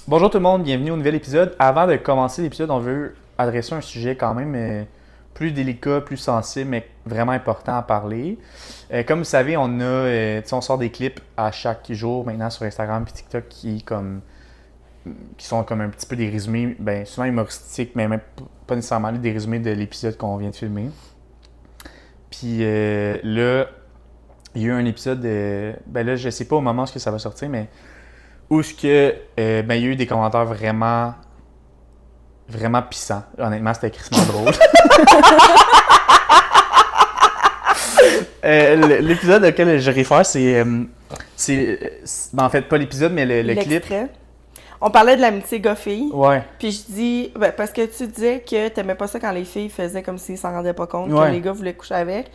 Bonjour tout le monde, bienvenue au nouvel épisode. Avant de commencer l'épisode, on veut adresser un sujet quand même plus délicat, plus sensible, mais vraiment important à parler. Comme vous savez, on sort des clips à chaque jour maintenant sur Instagram et TikTok qui sont comme un petit peu des résumés, souvent humoristiques, mais même pas nécessairement des résumés de l'épisode qu'on vient de filmer. Puis là, il y a eu un épisode, là je sais pas au moment où ça va sortir, mais où il y a eu des commentaires vraiment pissants. Honnêtement, c'était crissement drôle. L'épisode auquel je réfère, c'est en fait pas l'épisode, mais le clip. On parlait de l'amitié gars-filles. Ouais. Puis je dis, parce que tu disais que t'aimais pas ça quand les filles faisaient comme s'ils s'en rendaient pas compte, que les gars voulaient coucher avec.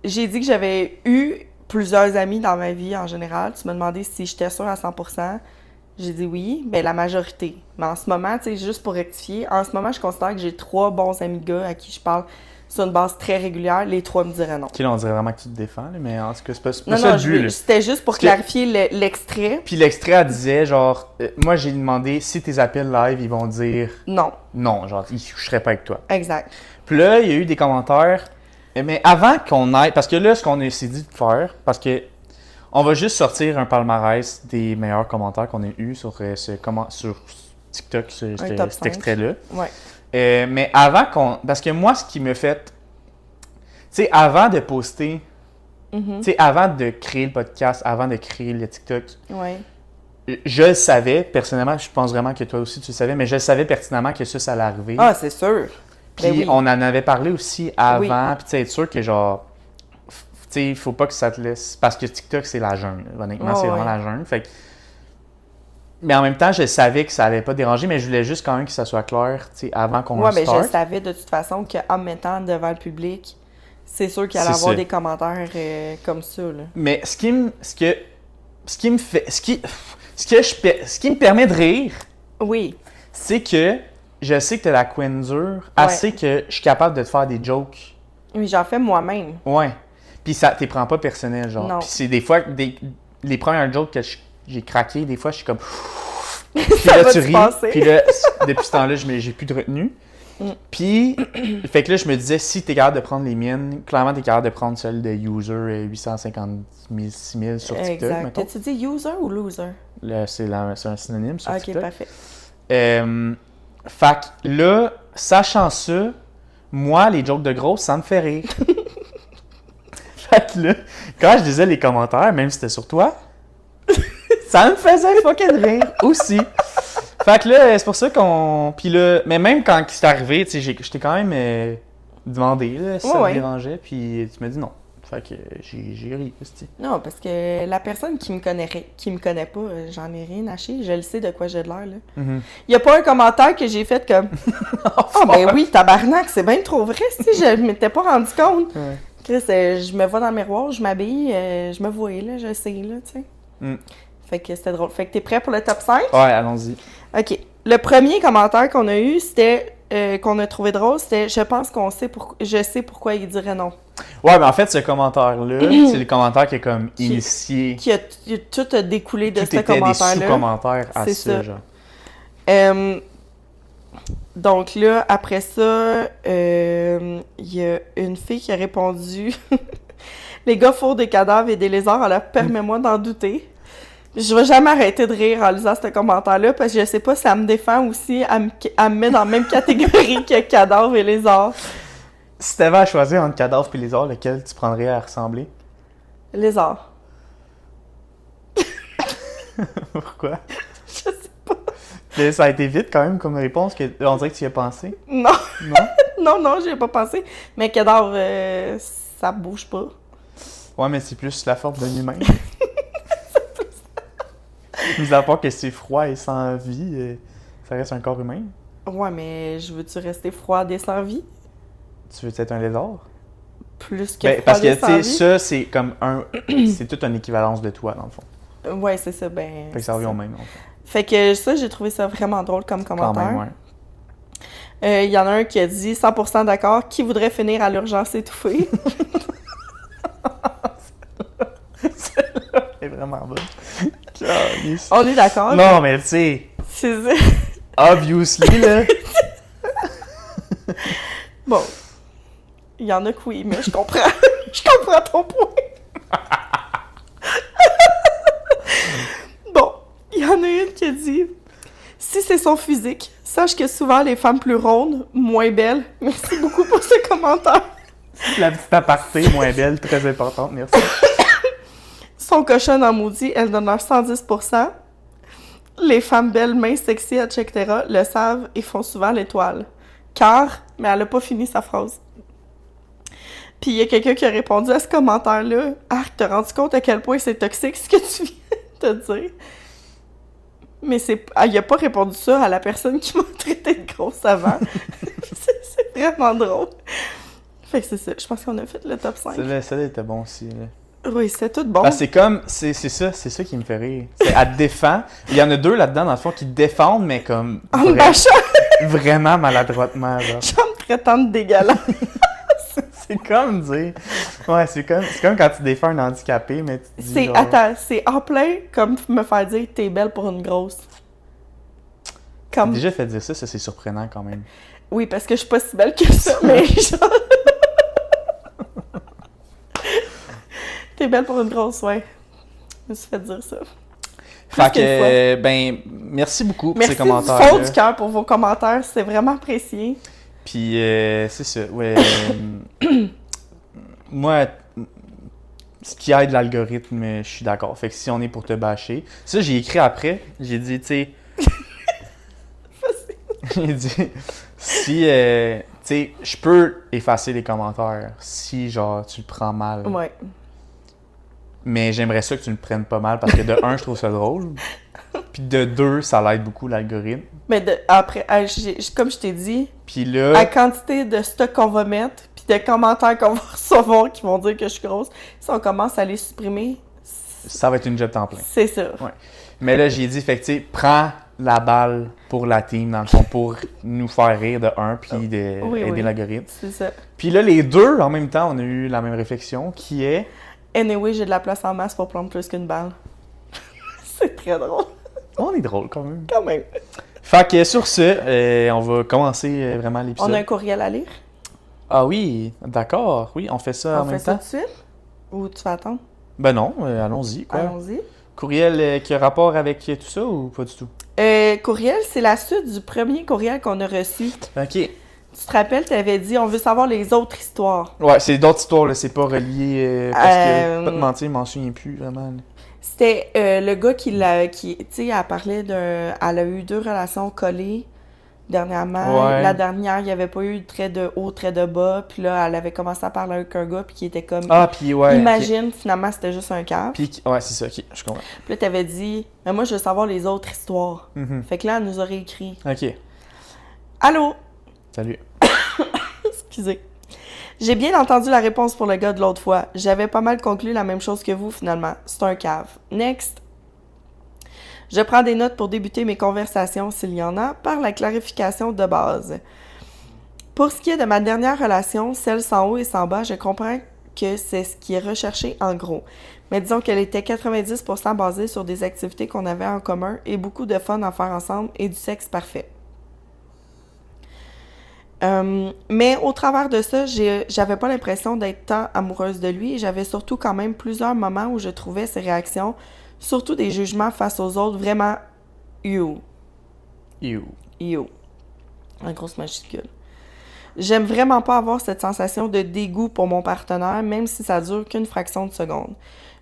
J'ai dit que j'avais eu plusieurs amis dans ma vie en général. Tu m'as demandé si j'étais sûre à 100%. J'ai dit oui, la majorité. Mais en ce moment, tu sais, juste pour rectifier, en ce moment, je considère que j'ai 3 bons amis de gars à qui je parle sur une base très régulière. Les 3 me diraient non. Ok, là, on dirait vraiment que tu te défends, mais en tout cas, c'est pas ça le but. C'était juste pour clarifier l'extrait. Puis l'extrait, elle disait, genre, moi, j'ai demandé si tes appels live, ils vont dire non. Non, genre, ils coucheraient pas avec toi. Exact. Puis là, il y a eu des commentaires. Mais avant qu'on aille, parce que là, ce qu'on s'est dit de faire, parce que on va juste sortir un palmarès des meilleurs commentaires qu'on a eu sur TikTok, cet extrait-là. Ouais. Mais avant parce que moi, ce qui me fait. Tu sais, avant de poster, tu sais, avant de créer le podcast, avant de créer le TikTok, je le savais, personnellement, je pense vraiment que toi aussi tu le savais, mais je le savais pertinemment que ça allait arriver. Ah, c'est sûr. Puis on en avait parlé aussi avant, puis tu sais, être sûr que genre. Tu sais, il faut pas que ça te laisse. Parce que TikTok, c'est la jungle. Honnêtement, c'est vraiment la jungle. Fait que... Mais en même temps, je savais que ça allait pas déranger, mais je voulais juste quand même que ça soit clair, tu sais, avant qu'on starte. Ouais, mais je savais de toute façon qu'en me mettant devant le public, c'est sûr qu'il allait avoir des commentaires comme ça, là. Mais ce qui me permet de rire, c'est que je sais que t'es la queen dure, assez que je suis capable de te faire des jokes. Oui, j'en fais moi-même. Ouais. Puis ça t'es prends pas personnel, genre. Non. Puis c'est des fois, les premières jokes que j'ai craqué, des fois, je suis comme... Puis là, tu ris. Puis là, depuis ce temps-là, j'ai plus de retenue. Puis, fait que là, je me disais, si t'es capable de prendre les miennes, clairement, t'es capable de prendre celle de user 850 000, 6000 sur TikTok, exact. mettons. T'as-tu dit user ou loser? Là, c'est un synonyme sur TikTok. Ok, parfait. Fait que là, sachant ça, moi, les jokes de grosse, ça me fait rire. Fait que là, quand je disais les commentaires, même si c'était sur toi, ça me faisait fucking rire aussi. Fait que là, c'est pour ça qu'on... Puis là, mais même quand c'est arrivé, tu sais, je t'ai quand même demandé là, si ça me dérangeait, puis tu m'as dit non. Fait que j'ai ri aussi. Non, parce que la personne qui me connaît pas, j'en ai rien à chier, je le sais de quoi j'ai de l'air, là. Il y a pas un commentaire que j'ai fait comme « Ah, ben oui, tabarnak, c'est bien trop vrai, si je m'étais pas rendu compte. » Chris, je me vois dans le miroir, je m'habille, je me vois, là, je sais, là, tu sais. Fait que c'était drôle. Fait que t'es prêt pour le top 5? Ouais, allons-y. OK. Le premier commentaire qu'on a eu, c'était, qu'on a trouvé drôle, c'était « Je sais pourquoi il dirait non. » Ouais, mais en fait, ce commentaire-là, c'est le commentaire qui est comme initié. Qui a tout a découlé de ce commentaire-là. Tout était des sous-commentaires à ça, genre. Donc là, après ça, il y a une fille qui a répondu « Les gars fourrent des cadavres et des lézards, alors permets-moi d'en douter. » Je vais jamais arrêter de rire en lisant ce commentaire-là, parce que je sais pas si ça me défend aussi, elle me met dans la même catégorie que cadavres et lézards. Si t'avais à choisir entre cadavre et lézard, lequel tu prendrais à ressembler? Lézard. Pourquoi? Je sais pas. Mais ça a été vite quand même comme réponse, on dirait que tu y as pensé. Non. Non? non, j'y ai pas pensé. Mais cadavre, ça bouge pas. Ouais, mais c'est plus la forme d'un humain. Mis à part que c'est froid et sans vie, ça reste un corps humain. Ouais, mais je veux-tu rester froide et sans vie? Tu veux être un lézard? Plus que froide parce que, et sans vie? ça, c'est comme c'est toute une équivalence de toi, dans le fond. Ouais, c'est ça, Fait que ça revient au même, en fait. Fait que ça, j'ai trouvé ça vraiment drôle comme commentaire. Quand même, ouais. Il y en a un qui a dit 100% d'accord, qui voudrait finir à l'urgence étouffée? Celle-là est vraiment bonne. On est d'accord? Non, mais tu sais, C'est ça. Obviously, là. Bon. Il y en a que oui, mais je comprends. Je comprends ton point. Bon. Il y en a une qui a dit... Si c'est son physique, sache que souvent les femmes plus rondes, moins belles. Merci beaucoup pour ce commentaire. La petite aparté, moins belle, très importante, merci. Son cochonne en maudit, elle demeure 110%. Les femmes belles, minces, sexy, etc. le savent et font souvent l'étoile. Car, mais elle a pas fini sa phrase. Puis il y a quelqu'un qui a répondu à ce commentaire-là. Arc, t'as rendu compte à quel point c'est toxique ce que tu viens de dire? Mais il a pas répondu ça à la personne qui m'a traité de grosse avant. c'est vraiment drôle. Fait que c'est ça. Je pense qu'on a fait le top 5. Celle-là était bon aussi, là. Oui, c'est tout bon. Ah, c'est comme... C'est ça qui me fait rire. Elle te défend. Il y en a deux là-dedans, dans le fond, qui te défendent, mais comme... En me bâchant! Vraiment maladroitement, genre. Je me traitant de dégueulasse. C'est comme dire... Ouais, c'est comme quand tu défends un handicapé, mais tu dis genre... Attends, c'est en plein comme me faire dire « T'es belle pour une grosse ». Comme... Déjà fait dire ça, c'est surprenant quand même. Oui, parce que je suis pas si belle que ça, mais genre... T'es belle pour une grosse, ouais. Je me suis fait dire ça. Fait que, ben, merci beaucoup pour ces commentaires. Merci du fond du cœur pour vos commentaires, c'est vraiment apprécié. Puis, c'est ça, ouais. Moi, ce qui aide l'algorithme, je suis d'accord. Fait que si on est pour te bâcher... Ça, j'ai écrit après, j'ai dit, tu sais... J'ai dit, si, tu sais, je peux effacer les commentaires si, genre, tu le prends mal. Ouais. Mais j'aimerais ça que tu le prennes pas mal parce que de un, je trouve ça drôle. Puis de deux, ça l'aide beaucoup l'algorithme. Mais après, comme je t'ai dit, puis là, la quantité de stock qu'on va mettre, puis de commentaires qu'on va recevoir qui vont dire que je suis grosse, si on commence à les supprimer, ça va être une job temps plein. C'est ça. Ouais. Mais là, j'ai dit, fait que tu sais, prends la balle pour la team, dans le fond, pour nous faire rire de un, puis aider l'algorithme. C'est ça. Puis là, les deux, en même temps, on a eu la même réflexion, qui est... Anyway, j'ai de la place en masse pour prendre plus qu'une balle. C'est très drôle. On est drôle quand même. Quand même. Fait que sur ce, on va commencer vraiment l'épisode. On a un courriel à lire? Ah oui, d'accord. Oui, on fait ça en même temps. On fait ça tout de suite? Ou tu vas attendre? Ben non, allons-y. Quoi. Allons-y. Courriel qui a rapport avec tout ça ou pas du tout? Courriel, c'est la suite du premier courriel qu'on a reçu. OK. Tu te rappelles, tu avais dit, on veut savoir les autres histoires. Ouais, c'est d'autres histoires, là. C'est pas relié. Parce que, pas te mentir, je m'en souviens plus vraiment. Là. C'était le gars tu sais, elle parlait d'un. Elle a eu 2 relations collées dernièrement. Ouais. La dernière, il n'y avait pas eu de trait de haut, trait de bas. Puis là, elle avait commencé à parler avec un gars, puis qui était comme. Ah, puis ouais. Imagine, finalement, c'était juste un cave. Puis, ouais, c'est ça, ok, je comprends. Puis là, tu avais dit, mais moi, je veux savoir les autres histoires. Fait que là, elle nous aurait écrit. Ok. Allô? Salut. Excusez. J'ai bien entendu la réponse pour le gars de l'autre fois. J'avais pas mal conclu la même chose que vous, finalement. C'est un cave. Next. Je prends des notes pour débuter mes conversations, s'il y en a, par la clarification de base. Pour ce qui est de ma dernière relation, celle sans haut et sans bas, je comprends que c'est ce qui est recherché en gros. Mais disons qu'elle était 90% basée sur des activités qu'on avait en commun et beaucoup de fun à faire ensemble et du sexe parfait. Mais au travers de ça, j'avais pas l'impression d'être tant amoureuse de lui et j'avais surtout quand même plusieurs moments où je trouvais ses réactions, surtout des jugements face aux autres, vraiment you. En grosse majuscule. J'aime vraiment pas avoir cette sensation de dégoût pour mon partenaire, même si ça dure qu'une fraction de seconde.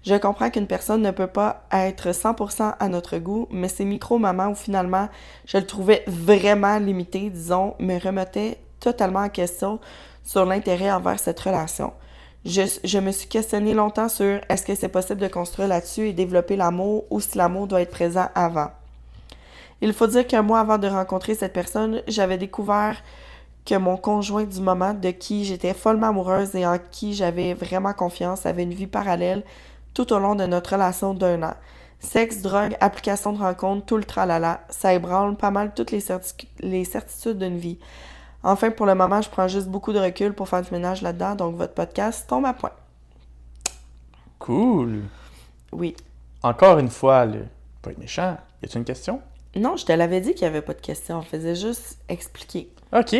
Je comprends qu'une personne ne peut pas être 100% à notre goût, mais ces micro-moments où finalement je le trouvais vraiment limité, disons, me remettaient totalement en question sur l'intérêt envers cette relation. Je me suis questionnée longtemps sur est-ce que c'est possible de construire là-dessus et développer l'amour ou si l'amour doit être présent avant. Il faut dire qu'un mois avant de rencontrer cette personne, j'avais découvert que mon conjoint du moment, de qui j'étais follement amoureuse et en qui j'avais vraiment confiance, avait une vie parallèle tout au long de notre relation d'1 an. Sexe, drogue, application de rencontre, tout le tralala, ça ébranle pas mal toutes les certitudes d'une vie. Enfin, pour le moment, je prends juste beaucoup de recul pour faire du ménage là-dedans, donc votre podcast tombe à point. Cool. Oui. Encore une fois, pas être méchant. Y a-t-il une question? Non, je te l'avais dit qu'il n'y avait pas de questions. On faisait juste expliquer. OK.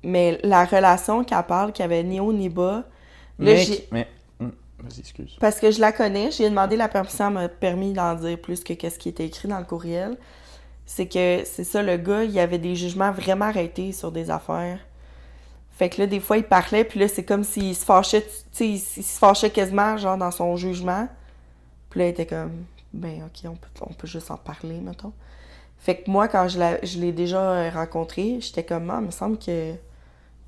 Mais la relation qu'elle parle, qu'il n'y avait ni haut ni bas... Vas-y, excuse. Parce que je la connais, j'ai demandé la permission, elle m'a permis d'en dire plus que qu'est-ce qui était écrit dans le courriel. C'est que, c'est ça, le gars, il avait des jugements vraiment arrêtés sur des affaires. Fait que là, des fois, il parlait, puis là, c'est comme s'il se fâchait, tu sais, il se fâchait quasiment, genre, dans son jugement. Puis là, il était comme, ben, OK, on peut juste en parler, mettons. Fait que moi, quand je l'ai déjà rencontré, j'étais comme, ah, il me semble que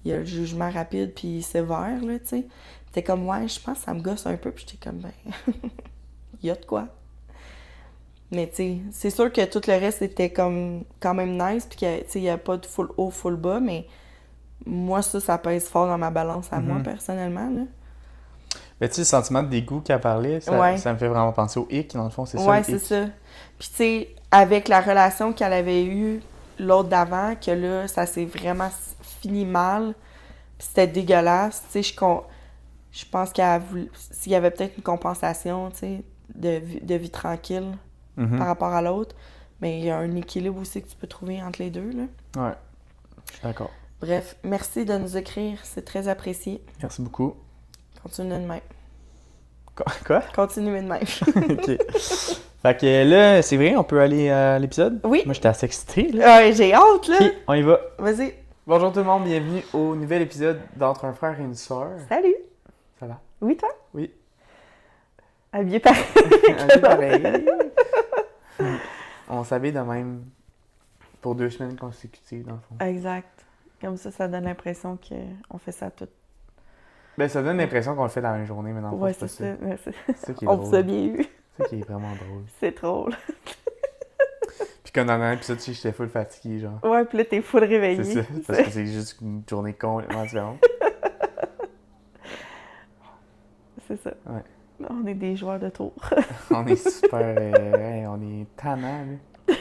il y a le jugement rapide puis sévère, là, tu sais. T'es comme, ouais, je pense que ça me gosse un peu, puis j'étais comme, ben, il y a de quoi. Mais, tu sais, c'est sûr que tout le reste était comme, quand même nice, puis que, tu sais, il n'y a pas de full haut, full bas, mais moi, ça pèse fort dans ma balance à moi, personnellement, là. Mais tu sais, le sentiment de dégoût qu'elle parlait, ça me fait vraiment penser au hic, dans le fond, c'est ça. Ouais, c'est ça. Puis, tu sais, avec la relation qu'elle avait eue, l'autre d'avant, que là, ça s'est vraiment fini mal, puis c'était dégueulasse, tu sais, je pense s'il y avait peut-être une compensation, tu sais, de vie tranquille par rapport à l'autre, mais il y a un équilibre aussi que tu peux trouver entre les deux, là. Ouais, je suis d'accord. Bref, merci de nous écrire, c'est très apprécié. Merci beaucoup. Continuez de même. Quoi? Continuez de même. OK. Fait que là, c'est vrai, on peut aller à l'épisode? Oui. Moi, j'étais assez excité, là. Ouais, j'ai hâte, là. OK, on y va. Vas-y. Bonjour tout le monde, bienvenue au nouvel épisode d'Entre un frère et une sœur. Salut. Ça va? Oui, toi? Oui. Habillé pareil. Habillé pareil. On s'habille de même pour 2 semaines consécutives, dans le fond. Exact. Comme ça donne l'impression qu'on fait ça tout. Ben, ça donne l'impression qu'on le fait dans la même journée, mais dans le fond, Ouais, c'est c'est pas ça. C'est ça qui est On drôle. vous a bien eu. C'est ça qui est vraiment drôle. C'est drôle. Puis comme dans un épisode, j'étais full fatigué, genre. Ouais, puis là, t'es full réveillé. C'est ça, parce que c'est juste une journée complètement différente. C'est ça. Ouais. On est des joueurs de tour. On est super... on est tannant, là.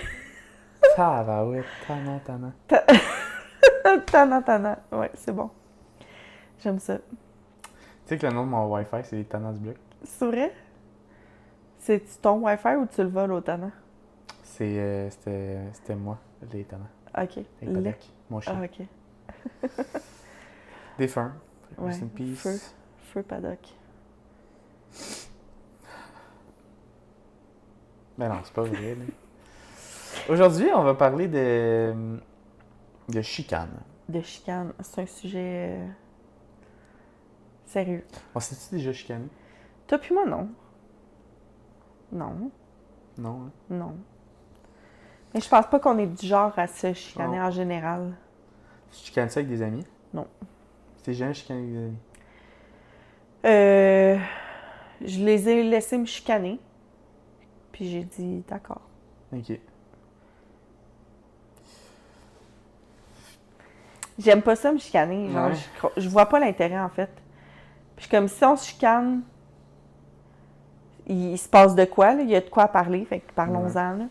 Ça va, ouais, tannant. Tannant. Ouais, c'est bon. J'aime ça. Tu sais que le nom de mon Wi-Fi, c'est les tannants du bloc. C'est vrai? C'est-tu ton Wi-Fi ou tu le voles au tannant? C'était moi, les tannants. OK. Les Paddock, mon chien. Ah, OK. Défunt. Ouais. Rest in peace. Feu Paddock. Ben non, c'est pas vrai, là. Aujourd'hui, on va parler de chicane. De chicane. C'est un sujet sérieux. On s'est-tu déjà chicané? Toi puis moi, non. Non. Non, hein? Non. Mais je pense pas qu'on est du genre à se chicaner Non. en général. Tu chicanes ça avec des amis? Non. Tu t'es jamais chicané avec des amis? Je les ai laissés me chicaner. Puis j'ai dit d'accord. Ok. J'aime pas ça me chicaner. Genre, Ouais. je vois pas l'intérêt en fait. Puis comme si on se chicane, il se passe de quoi, là? Il y a de quoi à parler, fait que parlons-en, là.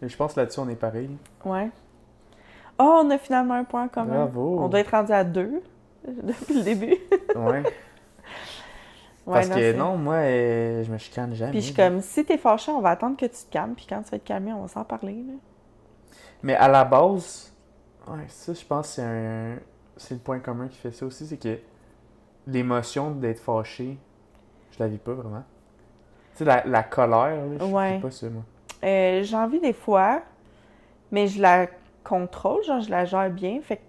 Et je pense que là-dessus, on est pareil. Ouais. Oh, on a finalement un point commun. Bravo! On doit être rendu à 2 depuis le début. Ouais. Parce que non, moi, je me chicane jamais. Puis je suis comme, si t'es fâché, on va attendre que tu te calmes, puis quand tu vas te calmer, on va s'en parler, là. Mais à la base, ouais, ça, je pense que c'est le point commun qui fait ça aussi, c'est que l'émotion d'être fâché, je la vis pas vraiment. Tu sais, la colère, là, je vis pas ça, moi. J'en vis des fois, mais je la contrôle, genre je la gère bien, fait que,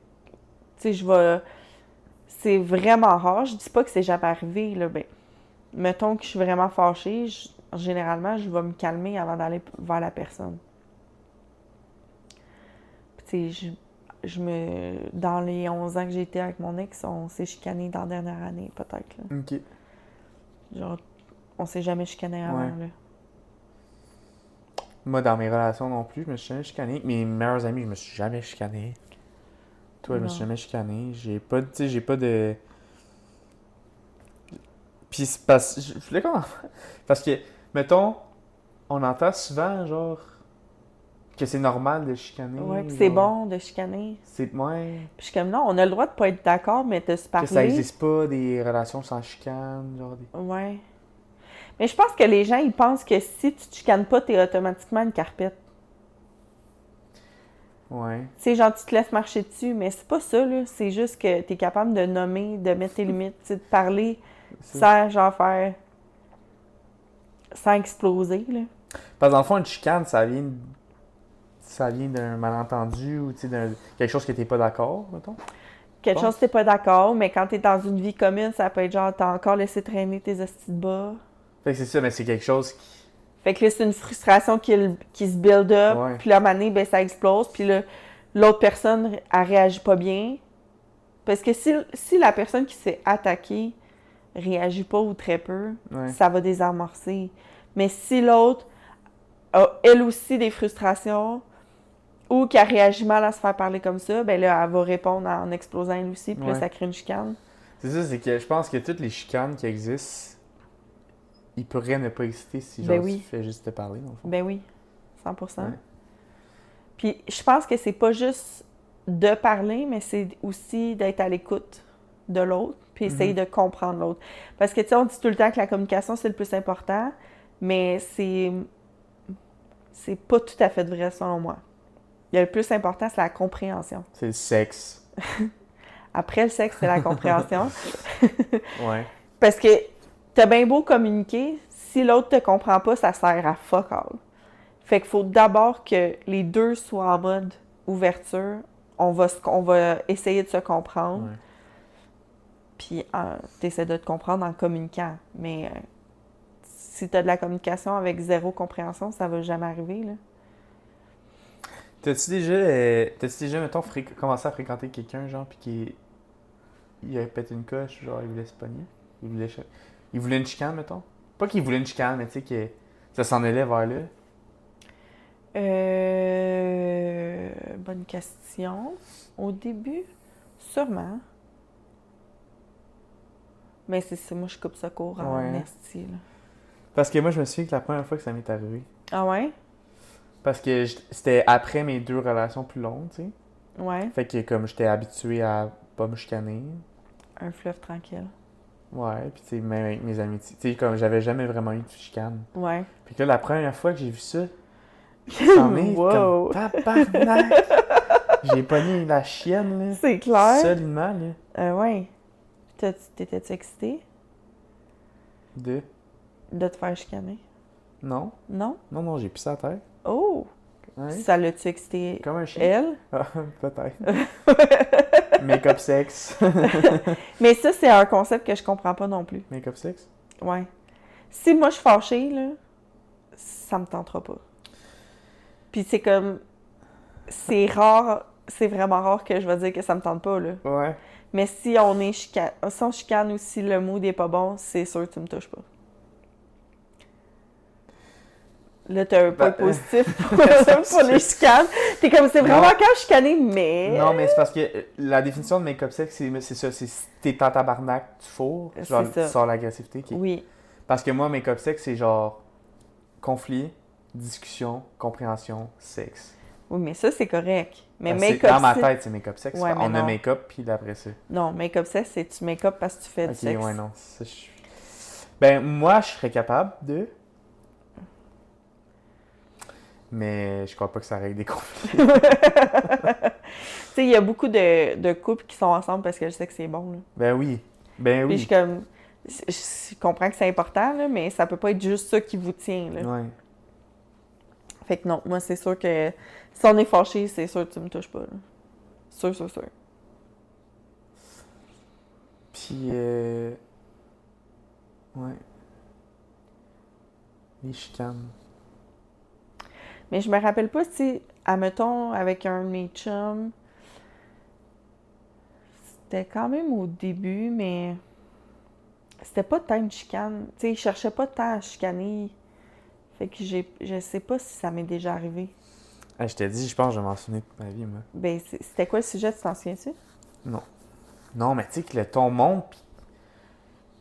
tu sais, c'est vraiment rare, je dis pas que c'est jamais arrivé, là, ben, mettons que je suis vraiment fâchée, généralement, je vais me calmer avant d'aller vers la personne. Puis, tu sais, dans les 11 ans que j'ai été avec mon ex, on s'est chicané dans la dernière année, peut-être, là. OK. Genre, on s'est jamais chicané avant, Ouais. là. Moi, dans mes relations non plus, je me suis jamais chicané. Avec mes meilleurs amis, je me suis jamais chicané. Toi, je me suis jamais chicané. J'ai pas de... Puis c'est parce... Je voulais comment... Parce que, mettons, on entend souvent, genre, que c'est normal de chicaner. Ouais, puis c'est bon de chicaner. C'est... Ouais. Puis je suis comme, non, on a le droit de pas être d'accord, mais de se parler. Que ça existe pas, des relations sans chicane, genre des... Ouais. Mais je pense que les gens, ils pensent que si tu te chicanes pas, t'es automatiquement une carpette. Ouais. Tu sais, genre, tu te laisses marcher dessus, mais c'est pas ça, là. C'est juste que t'es capable de nommer, de mettre tes limites, tu sais, de parler sans, genre, faire... sans exploser, là. Parce que dans le fond, une chicane, ça vient d'un malentendu ou, tu sais, quelque chose que t'es pas d'accord, mettons. Quelque chose que t'es pas d'accord, mais quand t'es dans une vie commune, ça peut être genre, t'as encore laissé traîner tes hosties de bas. Fait que c'est ça, mais c'est quelque chose qui... Fait que là, c'est une frustration qui se build up, Ouais. puis là, à un moment donné, ben, ça explose, puis là, l'autre personne, elle réagit pas bien. Parce que si la personne qui s'est attaquée réagit pas ou très peu, Ouais. ça va désamorcer. Mais si l'autre a elle aussi des frustrations ou qu'elle réagit mal à se faire parler comme ça, ben là, elle va répondre en explosant elle aussi, puis là, Ouais. ça crée une chicane. C'est ça, c'est que je pense que toutes les chicanes qui existent, ils pourraient ne pas exister si Ben genre oui. tu fais juste te parler, dans le fond. Ben oui, 100%. Ouais. Puis je pense que c'est pas juste de parler, mais c'est aussi d'être à l'écoute de l'autre, puis essayer de comprendre l'autre. Parce que, tu sais, on dit tout le temps que la communication, c'est le plus important, mais c'est pas tout à fait vrai, selon moi. Il y a le plus important, c'est la compréhension. C'est le sexe. Après le sexe, c'est la compréhension. Ouais. Parce que t'as bien beau communiquer, si l'autre te comprend pas, ça sert à fuck all. Fait qu'il faut d'abord que les deux soient en mode ouverture. On va essayer de se comprendre. Ouais. Puis t'essaies de te comprendre en communiquant. Mais si t'as de la communication avec zéro compréhension, ça va jamais arriver, là. T'as-tu déjà, mettons, commencé à fréquenter quelqu'un, genre, puis il a pété une coche, genre, il voulait se pogner? Il voulait une chicane, mettons? Pas qu'il voulait une chicane, mais tu sais, que ça s'en allait vers là. Bonne question. Au début, sûrement. Mais c'est ça, moi je coupe ça court en Ouais. esti, là. Parce que moi, je me souviens que la première fois que ça m'est arrivé, Ah ouais? parce que c'était après mes 2 relations plus longues, tu sais. Ouais. Fait que comme j'étais habitué à pas me chicaner. Un fleuve tranquille. Ouais, puis tu sais, même avec mes amis, tu sais, comme j'avais jamais vraiment eu de chicane. Ouais. Puis que là, la première fois que j'ai vu ça, c'en est Wow! comme tabarnak! J'ai pogné la chienne, là. C'est clair. Solidement, là. Ouais. T'étais-tu excité De. de te faire chicaner? Non. Non? Non, j'ai pissé à terre. Oh! Ouais. Ça l'a-tu excité Comme un chien. elle? Ah, peut-être. Make-up sex. Mais ça, c'est un concept que je comprends pas non plus. Make-up sex? Ouais. Si moi je suis fâchée, là, ça me tentera pas. Puis c'est comme... C'est rare, c'est vraiment rare que je vais dire que ça me tente pas, là. Ouais. Mais si on chicane ou si le mood est pas bon, c'est sûr que tu me touches pas. Là, t'as un point positif pour les chicanes. T'es comme, c'est vraiment quand chicaner, mais... Non, mais c'est parce que la définition de make-up sex, c'est ça, c'est si t'es en tabarnak, tu fourres, genre C'est ça. tu sors l'agressivité. Oui. Parce que moi, make-up sex, c'est genre conflit, discussion, compréhension, sexe. Oui, mais ça, c'est correct. Mais Ben, make-up dans ma sex... tête, c'est make-up sex. Ouais, mais on a non. make-up, puis après ça. Non, make-up sex, c'est tu make-up parce que tu fais du Ok, sexe. ouais, non. Ça, Ben, moi, je serais capable de... Mais je crois pas que ça règle des conflits. Tu sais, il y a beaucoup de couples qui sont ensemble parce que le sexe est bon, là. Ben oui. Ben Puis je oui. suis comme... Je comprends que c'est important, là, mais ça peut pas être juste ça qui vous tient, là. Ouais. Fait que non, moi, c'est sûr que si on est fâché, c'est sûr que tu me touches pas, là. Sûr. Puis, ouais. Les chicanes. Mais je me rappelle pas si, admettons, avec un de mes chums, c'était quand même au début, mais c'était pas tant une chicane. Tu sais, il cherchait pas tant à chicaner. Fait que je sais pas si ça m'est déjà arrivé. Ah, je t'ai dit, je pense que je vais m'en souvenir toute ma vie, moi. Ben, c'était quoi le sujet, tu t'en souviens-tu? Non. Non, mais tu sais que le ton monte, pis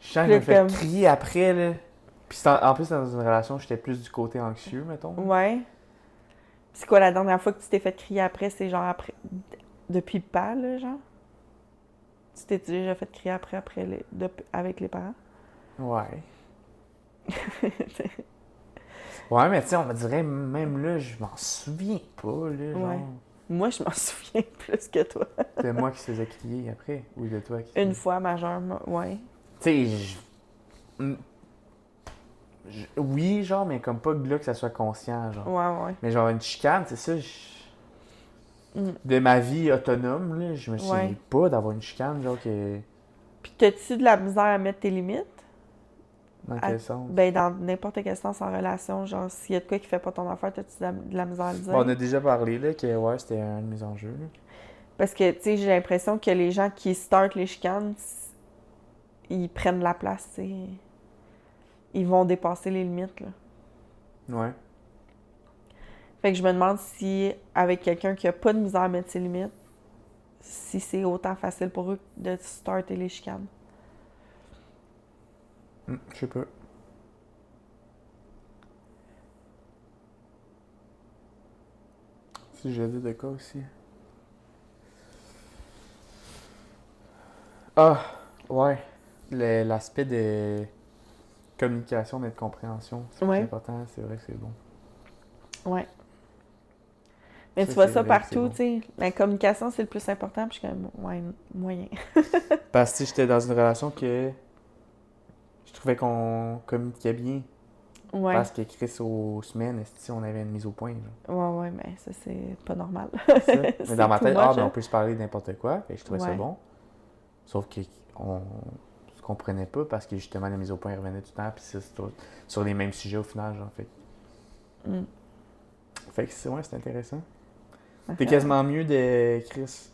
je sens que Puis je me fais comme- crier après, là. Puis en plus, dans une relation, j'étais plus du côté anxieux, mettons. Ouais. C'est quoi la dernière fois que tu t'es fait crier après? C'est genre après. Depuis pas, là, genre? Tu t'es déjà fait crier après avec les parents? Ouais. Ouais, mais tu sais, on me dirait, même là, je m'en souviens pas, là, genre. Ouais. Moi, je m'en souviens plus que toi. C'était moi qui se faisais crier après, ou de toi qui... Une fois majeure, ouais. Tu sais, oui, genre, mais comme pas là que ça soit conscient, genre. Ouais. Mais genre, une chicane, c'est ça, de ma vie autonome, là, je me souviens Ouais. pas d'avoir une chicane, genre, que... Puis t'as-tu de la misère à mettre tes limites? Dans quel sens? Ben, dans n'importe quel sens en relation, genre, s'il y a de quoi qui fait pas ton affaire, t'as-tu de la misère à le dire? Bon, on a déjà parlé, là, que, ouais, c'était un de mes enjeux, là. Parce que, tu sais, j'ai l'impression que les gens qui startent les chicanes, ils prennent la place, tu sais. Ils vont dépasser les limites, là. Ouais. Fait que je me demande si, avec quelqu'un qui a pas de misère à mettre ses limites, si c'est autant facile pour eux de starter les chicanes. Je sais pas. Si j'ai dit de quoi aussi. Ah, ouais. L'aspect de communication, de compréhension, c'est Ouais. important, c'est vrai que c'est bon. Ouais. Mais Ça, tu vois c'est ça vrai que c'est partout, bon. tu sais. La communication, c'est le plus important, puis je suis comme, ouais, moyen. Parce que j'étais dans une relation que je trouvais qu'on communiquait bien. Ouais. Parce que Chris, aux semaines, si on avait une mise au point. Genre. Ouais, mais ça, c'est pas normal. C'est ça. Mais C'est dans ma too tête, much, mais on hein. peut se parler de n'importe quoi. Et je trouvais ça Ouais. bon. Sauf qu'on se comprenait pas parce que justement, la mise au point revenait tout le temps. Puis c'est sur les mêmes sujets au final, genre. Fait que c'est intéressant. T'es quasiment mieux de Chris.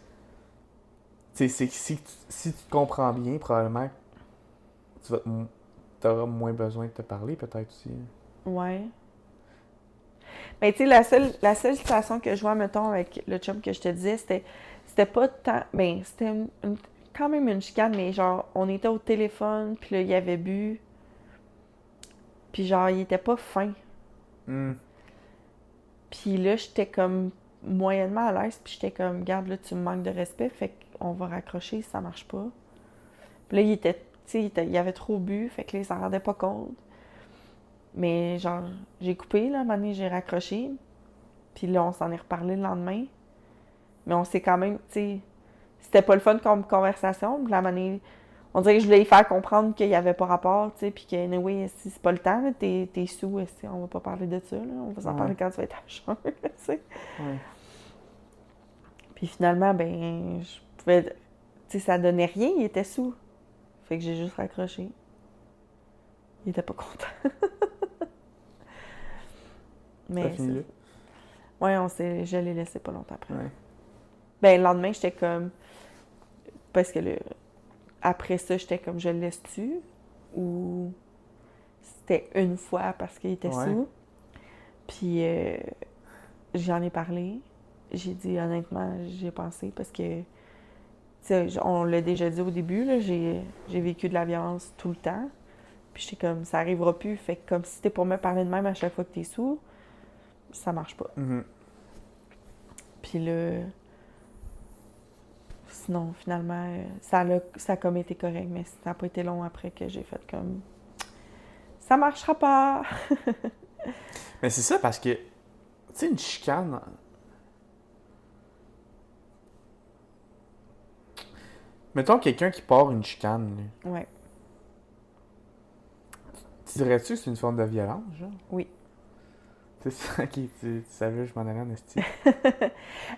Tu sais, si tu te comprends bien, probablement t'auras moins besoin de te parler, peut-être aussi. Ouais. Mais tu sais, la seule situation que je vois, mettons, avec le chum que je te disais, c'était pas tant. Ben, c'était quand même une chicane, mais genre, on était au téléphone, puis là, il avait bu. Puis genre, il était pas fin. Puis là, j'étais comme moyennement à l'aise, puis j'étais comme, regarde, là, tu me manques de respect, fait qu'on va raccrocher si ça marche pas. Puis là, il était, tu sais, il avait trop bu, fait que là, il s'en rendait pas compte. Mais genre, j'ai coupé, là, à un moment donné, j'ai raccroché. Puis là, on s'en est reparlé le lendemain. Mais on s'est quand même, tu sais, c'était pas le fun comme conversation. Puis là, à un moment donné, on dirait que je voulais lui faire comprendre qu'il y avait pas rapport, tu sais, puis que, anyway, si c'est pas le temps, là, t'es sous, on va pas parler de ça, là, on va s'en parler quand tu vas être à chambre, tu sais. Ouais. Puis finalement, ben, je pouvais, tu sais, ça donnait rien, il était sous. Fait que j'ai juste raccroché. Il était pas content. Ça finit là. Ouais, je l'ai laissé pas longtemps après. Ouais. Ben, le lendemain, j'étais comme, parce que après ça, j'étais comme, je le laisse-tu? Ou c'était une fois parce qu'il était sous. Puis j'en ai parlé. J'ai dit, honnêtement, j'y ai pensé parce que, tu sais, on l'a déjà dit au début, là, j'ai vécu de la violence tout le temps. Puis j'étais comme, ça arrivera plus. Fait que comme si c'était pour me parler de même à chaque fois que t'es sous, ça marche pas. Puis là, sinon, finalement, ça a comme été correct, mais ça n'a pas été long après que j'ai fait comme, ça marchera pas. Mais c'est ça parce que, tu sais, une chicane. Mettons quelqu'un qui part une chicane, là. Ouais. Tu dirais-tu que c'est une forme de violence, genre? Oui. C'est ça qui. Tu savais, je m'en allais en esti.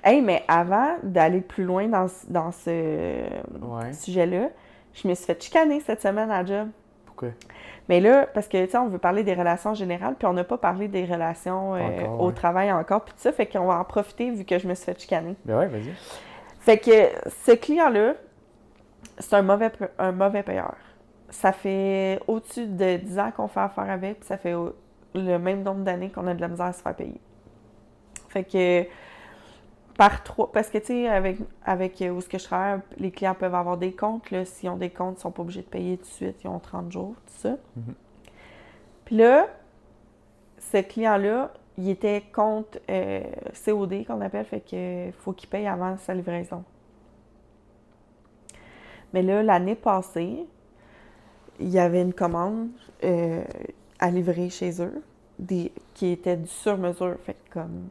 Hey, mais avant d'aller plus loin dans ce sujet-là, je me suis fait chicaner cette semaine à la job. Pourquoi? Mais là, parce que, tu sais, on veut parler des relations générales, puis on n'a pas parlé des relations au travail encore, puis tout ça, fait qu'on va en profiter vu que je me suis fait chicaner. Ben ouais, vas-y. Fait que ce client-là, c'est un mauvais payeur. Ça fait au-dessus de 10 ans qu'on fait affaire avec, puis ça fait le même nombre d'années qu'on a de la misère à se faire payer. Fait que par 3, parce que tu sais, avec où est-ce que je travaille, les clients peuvent avoir des comptes. Là, s'ils ont des comptes, ils sont pas obligés de payer tout de suite, ils ont 30 jours, tout ça. Puis là, ce client-là, il était compte COD qu'on appelle, fait que faut qu'il paye avant sa livraison. Mais là, l'année passée, il y avait une commande à livrer chez eux, qui étaient du sur-mesure. Fait que comme,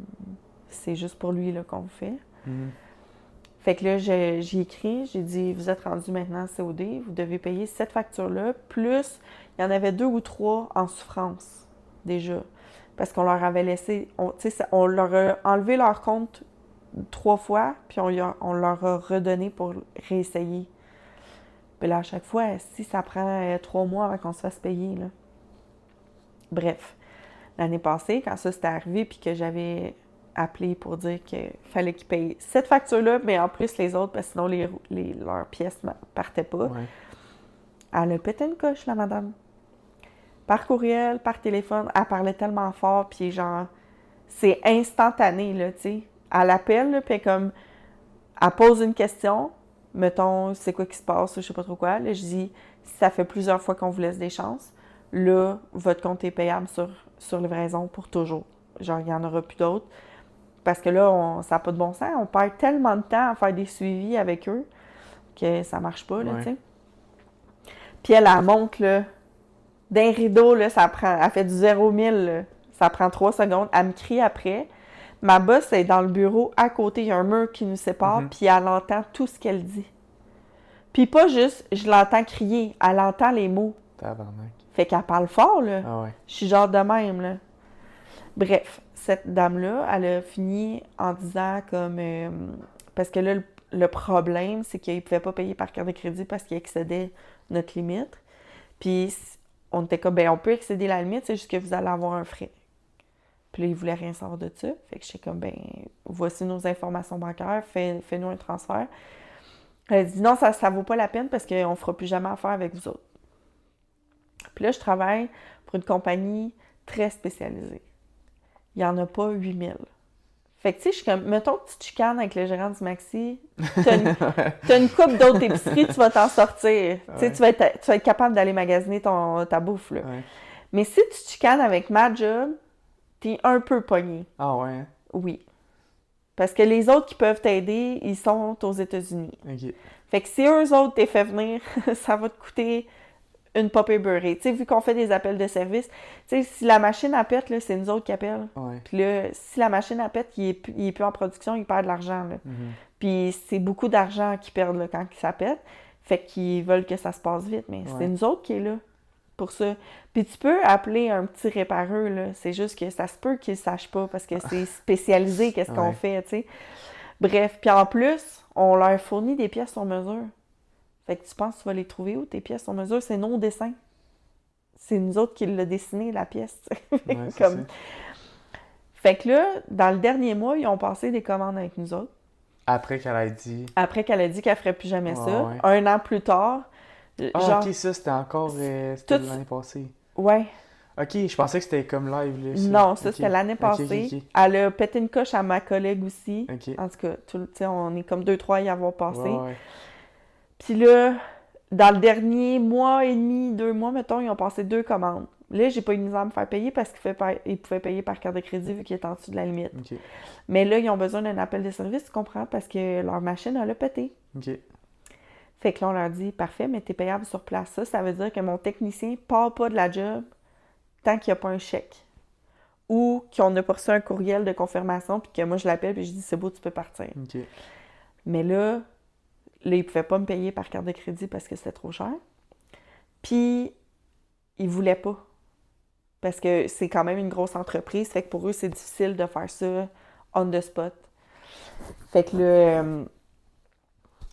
c'est juste pour lui là, qu'on vous fait. Fait que là, j'ai écrit, j'ai dit, vous êtes rendu maintenant COD, vous devez payer cette facture-là, plus il y en avait 2 ou 3 en souffrance, déjà. Parce qu'on leur avait laissé, on leur a enlevé leur compte 3 fois, puis on leur a redonné pour réessayer. Puis là, à chaque fois, si ça prend 3 mois avant qu'on se fasse payer, là. Bref, l'année passée, quand ça s'était arrivé, puis que j'avais appelé pour dire qu'il fallait qu'ils payent cette facture-là, mais en plus les autres, parce que sinon leurs pièces ne partaient pas. Ouais. Elle a pété une coche, la madame. Par courriel, par téléphone, elle parlait tellement fort, puis genre, c'est instantané, là, tu sais. Elle appelle, là, puis comme, elle pose une question, mettons, c'est quoi qui se passe, je sais pas trop quoi. Là, je dis, ça fait plusieurs fois qu'on vous laisse des chances. Là, votre compte est payable sur livraison pour toujours. Genre, il n'y en aura plus d'autres. Parce que là, ça n'a pas de bon sens. On perd tellement de temps à faire des suivis avec eux que ça marche pas, là, tu sais. Puis elle monte, là, d'un rideau, là, elle fait du 0-1000, là. Ça prend 3 secondes. Elle me crie après. Ma boss est dans le bureau à côté. Il y a un mur qui nous sépare, puis elle entend tout ce qu'elle dit. Puis pas juste, je l'entends crier. Elle entend les mots. Tabarnak. Fait qu'elle parle fort, là. Ah ouais. Je suis genre de même, là. Bref, cette dame-là, elle a fini en disant comme... parce que là, le problème, c'est qu'il ne pouvait pas payer par carte de crédit parce qu'il excédait notre limite. Puis on était comme, ben on peut excéder la limite, c'est juste que vous allez avoir un frais. Puis là, il voulait rien savoir de ça. Fait que j'étais comme, ben voici nos informations bancaires, fais-nous un transfert. Elle a dit, non, ça ne vaut pas la peine parce qu'on ne fera plus jamais affaire avec vous autres. Puis là, je travaille pour une compagnie très spécialisée. Il n'y en a pas 8000. Fait que, tu sais, je suis comme, mettons que tu te chicanes avec le gérant du Maxi, t'as une couple d'autres épiceries, tu vas t'en sortir. Tu sais, tu vas être capable d'aller magasiner ta bouffe, là. Ouais. Mais si tu te chicanes avec ma job, t'es un peu pogné. Ah ouais? Oui. Parce que les autres qui peuvent t'aider, ils sont aux États-Unis. OK. Fait que si eux autres t'es fait venir, ça va te coûter une popée beurrée. Tu sais, vu qu'on fait des appels de service, tu sais, si la machine à pète, là, c'est nous autres qui appellent. Ouais. Puis là, si la machine à pète, il est plus en production, il perd de l'argent, là. Puis c'est beaucoup d'argent qu'ils perdent, là, quand ça pète. Fait qu'ils veulent que ça se passe vite, mais c'est nous autres qui est là pour ça. Puis tu peux appeler un petit répareur, là. C'est juste que ça se peut qu'ils ne sachent pas parce que c'est spécialisé qu'est-ce qu'on fait, tu sais. Bref, puis en plus, on leur fournit des pièces sur mesure. Fait que tu penses que tu vas les trouver où, tes pièces sur mesure? C'est nos dessins. C'est nous autres qui l'ont dessiné, la pièce. Comme... Fait que là, dans le dernier mois, ils ont passé des commandes avec nous autres. Après qu'elle ait dit... Après qu'elle a dit qu'elle ferait plus jamais ça. Ouais. 1 an plus tard... genre... OK, ça, c'était encore... c'était l'année passée. Ouais. OK, je pensais que c'était comme live, là. Ça. Non, ça, c'était l'année passée. Okay. Elle a pété une coche à ma collègue aussi. En tout cas, on est comme 2-3 à y avoir passé. Ouais. Puis là, dans le dernier mois et demi, 2 mois, mettons, ils ont passé 2 commandes. Là, j'ai pas eu de misère à me faire payer parce qu'ils pouvaient payer par carte de crédit vu qu'ils étaient en dessous de la limite. Okay. Mais là, ils ont besoin d'un appel de service, tu comprends, parce que leur machine, elle a pété. Okay. Fait que là, on leur dit, parfait, mais t'es payable sur place. Ça veut dire que mon technicien part pas de la job tant qu'il n'y a pas un chèque. Ou qu'on n'a pas reçu un courriel de confirmation, puis que moi, je l'appelle, puis je dis, c'est beau, tu peux partir. Okay. Mais là, ils ne pouvaient pas me payer par carte de crédit parce que c'était trop cher. Puis, ils ne voulaient pas. Parce que c'est quand même une grosse entreprise. Fait que pour eux, c'est difficile de faire ça on the spot. Fait que là,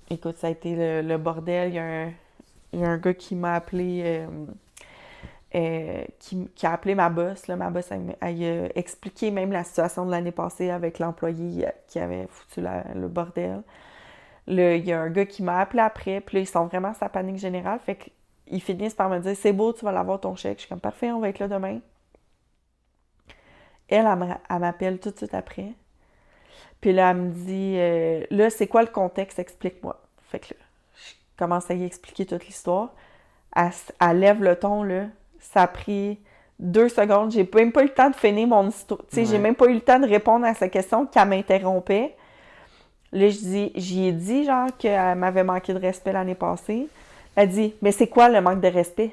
écoute, ça a été le bordel. Il y a un gars qui m'a appelé, qui a appelé ma boss. Là. Ma boss, elle a expliqué même la situation de l'année passée avec l'employé qui avait foutu le bordel. Là, il y a un gars qui m'a appelé après, puis là, ils sont vraiment sa panique générale. Fait qu'ils finissent par me dire, c'est beau, tu vas l'avoir ton chèque. Je suis comme, parfait, on va être là demain. Elle m'appelle tout de suite après. Puis là, elle me dit, là, c'est quoi le contexte? Explique-moi. Fait que là, je commence à y expliquer toute l'histoire. Elle lève le ton, là. Ça a pris 2 secondes. J'ai même pas eu le temps de finir mon histoire. Tu sais, j'ai même pas eu le temps de répondre à sa question qu'elle m'interrompait. Là, j'y ai dit, genre, qu'elle m'avait manqué de respect l'année passée. Elle dit, mais c'est quoi le manque de respect?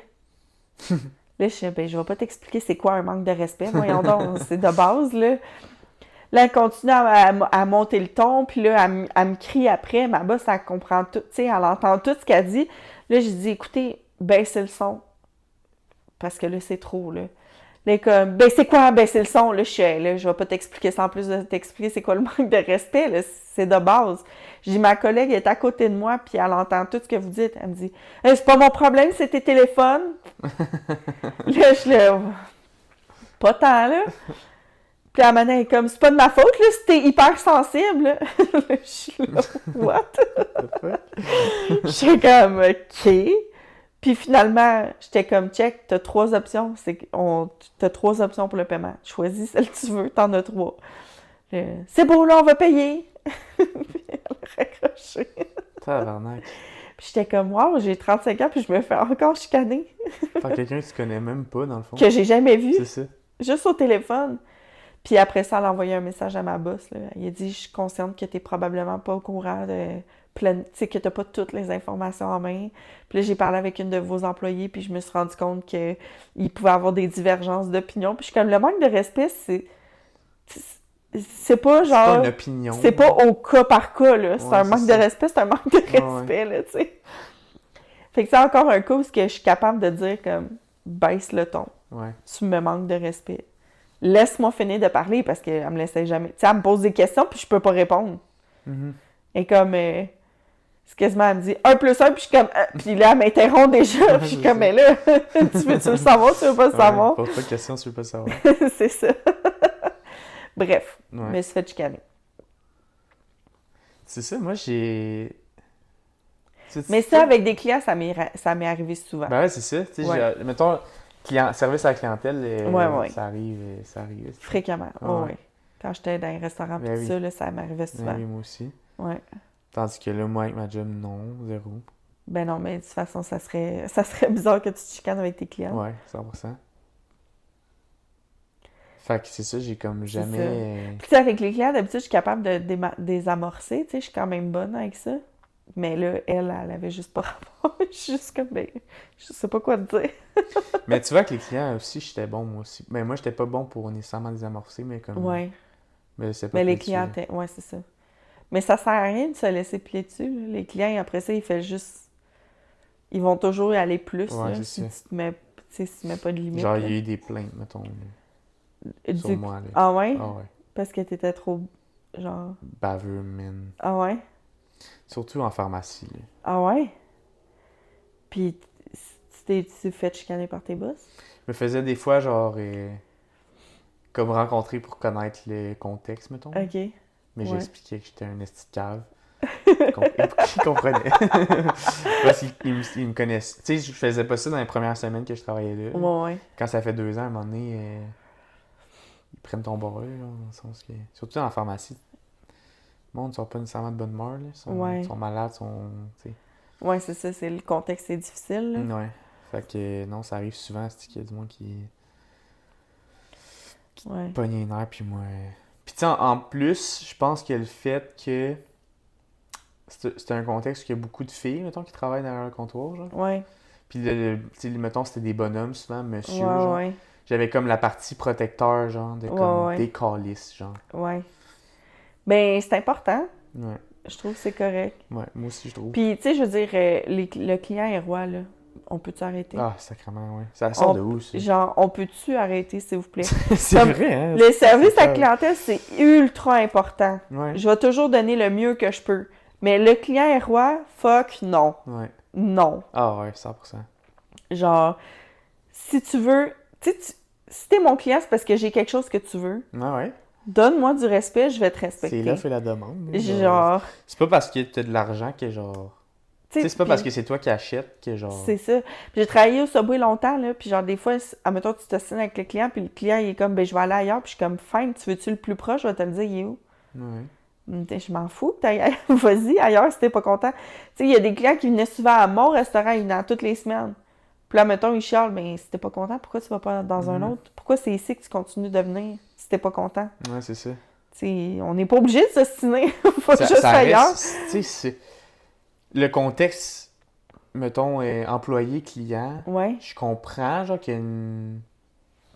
Là, je vais pas t'expliquer c'est quoi un manque de respect. Voyons donc, c'est de base, là. Là, elle continue à monter le ton, puis là, elle me crie après. Ma boss, elle comprend tout, tu sais, elle entend tout ce qu'elle dit. Là, j'ai dit, écoutez, baissez le son. Parce que là, c'est trop, là. Là, comme, ben, c'est quoi baisser le son? Là, je vais pas t'expliquer sans plus de t'expliquer c'est quoi le manque de respect, là. C'est de base. J'ai dit, ma collègue est à côté de moi, puis elle entend tout ce que vous dites. Elle me dit, c'est pas mon problème, c'est tes téléphones. Là, je l'ai, pas tant, là. Puis la manette est comme, c'est pas de ma faute, là, si t'es hyper sensible. Je suis là, what? J'étais comme, OK. Puis finalement, j'étais comme, check, t'as 3 options. T'as 3 options pour le paiement. Choisis celle que tu veux, t'en as 3. C'est beau, là, on va payer. Puis elle a raccroché. Tabarnak. Puis j'étais comme, wow, j'ai 35 ans, puis je me fais encore chicaner. Par quelqu'un que tu connais même pas, dans le fond. Que j'ai jamais vu. C'est ça. Juste au téléphone. Puis après ça, elle a envoyé un message à ma boss. Là. Elle a dit, je suis consciente que t'es probablement pas au courant de tu sais, que t'as pas toutes les informations en main. Puis là, j'ai parlé avec une de vos employés, puis je me suis rendu compte qu'il pouvait avoir des divergences d'opinion. Puis je suis comme, le manque de respect, c'est pas genre... C'est pas une opinion. C'est pas au cas par cas, là. C'est un manque de respect, c'est un manque de respect, ouais. là, tu sais. Fait que c'est encore un cas où je suis capable de dire comme, baisse le ton. Ouais. Tu me manques de respect. Laisse-moi finir de parler parce qu'elle me laissait jamais. Tu sais, elle me pose des questions puis je peux pas répondre. Mm-hmm. Et comme, c'est quasiment, elle me dit 1 plus 1, puis je suis comme, puis là, elle m'interrompt déjà. Puis je suis comme, mais là, tu veux le savoir, tu veux pas le savoir? Pose pas de questions, tu veux pas le savoir. C'est ça. Bref, Ouais. je me suis fait chicaner. C'est ça, moi j'ai. Mais ça, avec des clients, ça m'est arrivé souvent. Ben ouais, c'est ça. Tu sais, Ouais. mettons, service à la clientèle, Ouais. ça arrive. Fréquemment, Ouais. ouais. Quand j'étais dans un restaurant, Ben pis oui. ça, là, ça m'arrivait souvent. Oui, moi aussi. Ouais. Tandis que là, moi, avec ma job, non, 0. Ben non, mais de toute façon, ça serait bizarre que tu te chicanes avec tes clients. Ouais, 100%. Fait que c'est ça, j'ai comme jamais... Puis tu sais, avec les clients, d'habitude, je suis capable de désamorcer, tu sais, je suis quand même bonne avec ça. Mais là, elle avait juste pas rapport. Je suis juste comme, ben, je sais pas quoi te dire. Mais tu vois que les clients aussi, j'étais bon, moi aussi. Ben moi, j'étais pas bon pour nécessairement désamorcer, mais comme... Ouais. Mais c'est pas Mais les dessus. clients, ouais, c'est ça. Mais ça sert à rien de se laisser plier dessus. Là. Les clients, après ça, ils font juste... Ils vont toujours y aller plus, Ouais, là, c'est si tu te mets pas de limite. Genre, il là. y a eu des plaintes, mettons, sur moi, là. Ah ouais? Ah ouais. Parce que t'étais trop, genre... Baveux, man. Ah ouais? Surtout en pharmacie, là. Ah ouais? Puis, tu t'es fait chicaner par tes boss? Je me faisais des fois, genre, comme rencontrer pour connaître le contexte, mettons. OK. Mais ouais. j'expliquais que j'étais un esti de cave. Ils comprenaient. Parce qu'ils me connaissent. Tu sais, je faisais pas ça dans les premières semaines que je travaillais là. Ouais. Quand ça fait 2 ans, à un moment donné, ils prennent ton bord, là, dans le sens que... Surtout dans la pharmacie. Le monde ne sort pas nécessairement de bonne humeur, là. Ils sont malades, tu sais. Ouais, c'est ça, le contexte est difficile, là. Ouais. Fait que non, ça arrive souvent, c'est qu'il y a du monde qui Ouais. pogne les nerfs, puis moi... Puis tu sais, en plus, je pense que le fait que c'est un contexte où il y a beaucoup de filles, mettons, qui travaillent derrière le comptoir, genre. Ouais. Puis, tu sais, mettons, c'était des bonhommes, souvent, monsieur, Ouais, genre. ouais. J'avais comme la partie protecteur, genre, de comme des calices, genre. Ouais. Ben, c'est important. Ouais. Je trouve que c'est correct. Ouais, moi aussi, je trouve. Puis, tu sais, je veux dire, le client est roi, là. On peut-tu arrêter? Ah, sacrément, ouais. Ça sort de où, ça? Genre, on peut-tu arrêter, s'il vous plaît? C'est Comme, vrai, hein? Le service à la clientèle, c'est ultra important. Ouais. Je vais toujours donner le mieux que je peux. Mais le client est roi, fuck, non. Ouais. Non. Ah ouais, 100%. Genre, si tu veux... Tu sais, si t'es mon client, c'est parce que j'ai quelque chose que tu veux. Ah ouais. Donne-moi du respect, je vais te respecter. C'est l'offre et la demande. Genre... C'est pas parce que t'as de l'argent que genre... Tu sais, c'est pas parce que c'est toi qui achètes que genre... C'est ça. J'ai travaillé au Subway longtemps, là, puis genre des fois, admettons, tu t'assines avec le client, puis le client, il est comme, ben je vais aller ailleurs, puis je suis comme, fine, tu veux-tu le plus proche? Je vais te le dire, il est où? Ouais. Je m'en fous que t'ailles ailleurs. Vas-y, ailleurs, si t'es pas content. Tu sais, il y a des clients qui venaient souvent à mon restaurant, ils venaient toutes les semaines. Puis là, mettons, ils chialent, ben si t'es pas content, pourquoi tu vas pas dans un autre? Pourquoi c'est ici que tu continues de venir si t'es pas content? Ouais, c'est ça. Tu sais, on n'est pas obligé de s'ostiner. Faut juste ça ailleurs. Tu sais, le contexte mettons, employé-client, Ouais. je comprends, genre, qu'il y a une...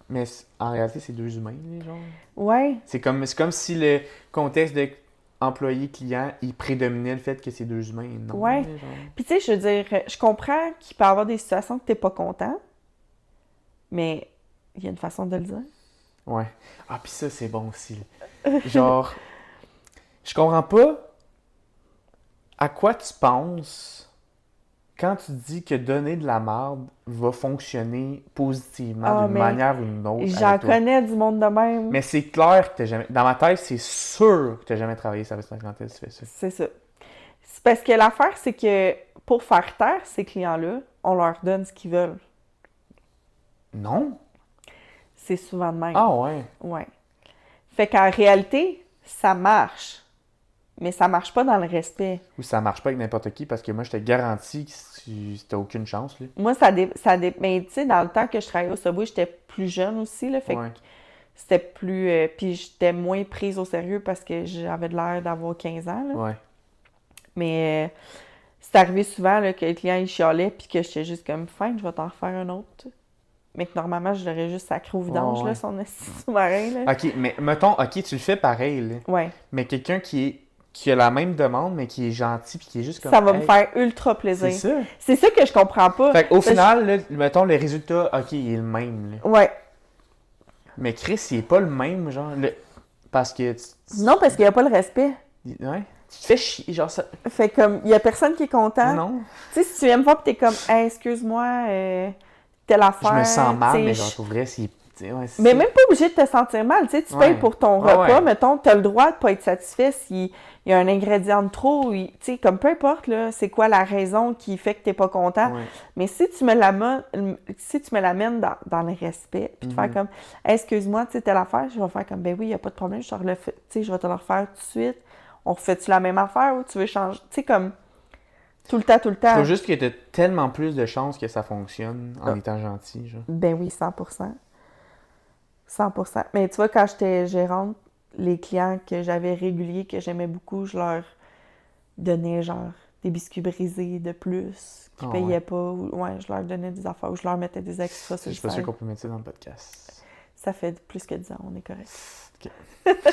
Mais en réalité, c'est deux humains, les genre. Ouais. C'est comme si le contexte de employé-client, il prédominait le fait que c'est deux humains, non? Ouais. Genre. Puis tu sais, je veux dire, je comprends qu'il peut y avoir des situations que t'es pas content, mais il y a une façon de le dire. Ouais. Ah, puis ça, c'est bon aussi. Genre, je comprends pas à quoi tu penses quand tu dis que donner de la marde va fonctionner positivement d'une manière ou d'une autre. J'en connais du monde de même. Mais c'est clair que t'as jamais. Dans ma tête, c'est sûr que t'as jamais travaillé service à la clientèle si tu fais ça. C'est ça. C'est parce que l'affaire, c'est que pour faire taire ces clients-là, on leur donne ce qu'ils veulent. Non? C'est souvent de même. Ah ouais. Ouais. Fait qu'en réalité, ça marche. Mais ça marche pas dans le respect. Ou ça marche pas avec n'importe qui parce que moi, je te garantis que t'as aucune chance. Là. Moi, mais tu sais, dans le temps que je travaillais au Subway, j'étais plus jeune aussi, là. Fait que c'était plus... puis j'étais moins prise au sérieux parce que j'avais de l'air d'avoir 15 ans, là. Ouais. Mais c'est arrivé souvent là, que le client, il chialait puis que j'étais juste comme, fine, je vais t'en refaire un autre. Mais que normalement, je l'aurais juste sacré au vidange, là, son sous-marin, là. OK, mais mettons, OK, tu le fais pareil, là. Ouais. Mais quelqu'un qui a la même demande, mais qui est gentil, puis qui est juste comme... Ça va me faire ultra plaisir. C'est ça. C'est ça que je comprends pas. Fait qu'au final, là, mettons, le résultat, OK, il est le même, là. Ouais. Mais Chris, il est pas le même, genre, parce que... Non, parce qu'il n'y a pas le respect. Ouais. Tu te fais chier, genre ça... Fait comme, il y a personne qui est content. Non. Tu sais, si tu viens me voir pis t'es comme, hey, excuse-moi, telle affaire. Je me sens mal, mais genre, pour vrai, c'est... Ouais, mais même pas obligé de te sentir mal, tu sais, tu payes pour ton repas, mettons, t'as le droit de pas être satisfait s'il y a un ingrédient de trop, tu sais, comme peu importe, là, c'est quoi la raison qui fait que t'es pas content. Ouais. Mais si tu me l'amènes dans le respect, puis de faire comme, hey, excuse-moi, tu sais, telle affaire, je vais faire comme, ben oui, y a pas de problème, je vais te le refaire tout de suite. On refait-tu la même affaire ou tu veux changer? Tu sais, comme, tout le temps. Il faut juste que tu aies tellement plus de chances que ça fonctionne en étant gentil, genre. Ben oui, 100%. 100%. Mais tu vois, quand j'étais gérante, les clients que j'avais réguliers, que j'aimais beaucoup, je leur donnais, genre, des biscuits brisés de plus, qu'ils payaient pas. Je leur donnais des affaires ou je leur mettais des extras sur le site. Je suis pas sûr qu'on peut mettre ça dans le podcast. Ça fait plus que 10 ans, on est correct. OK.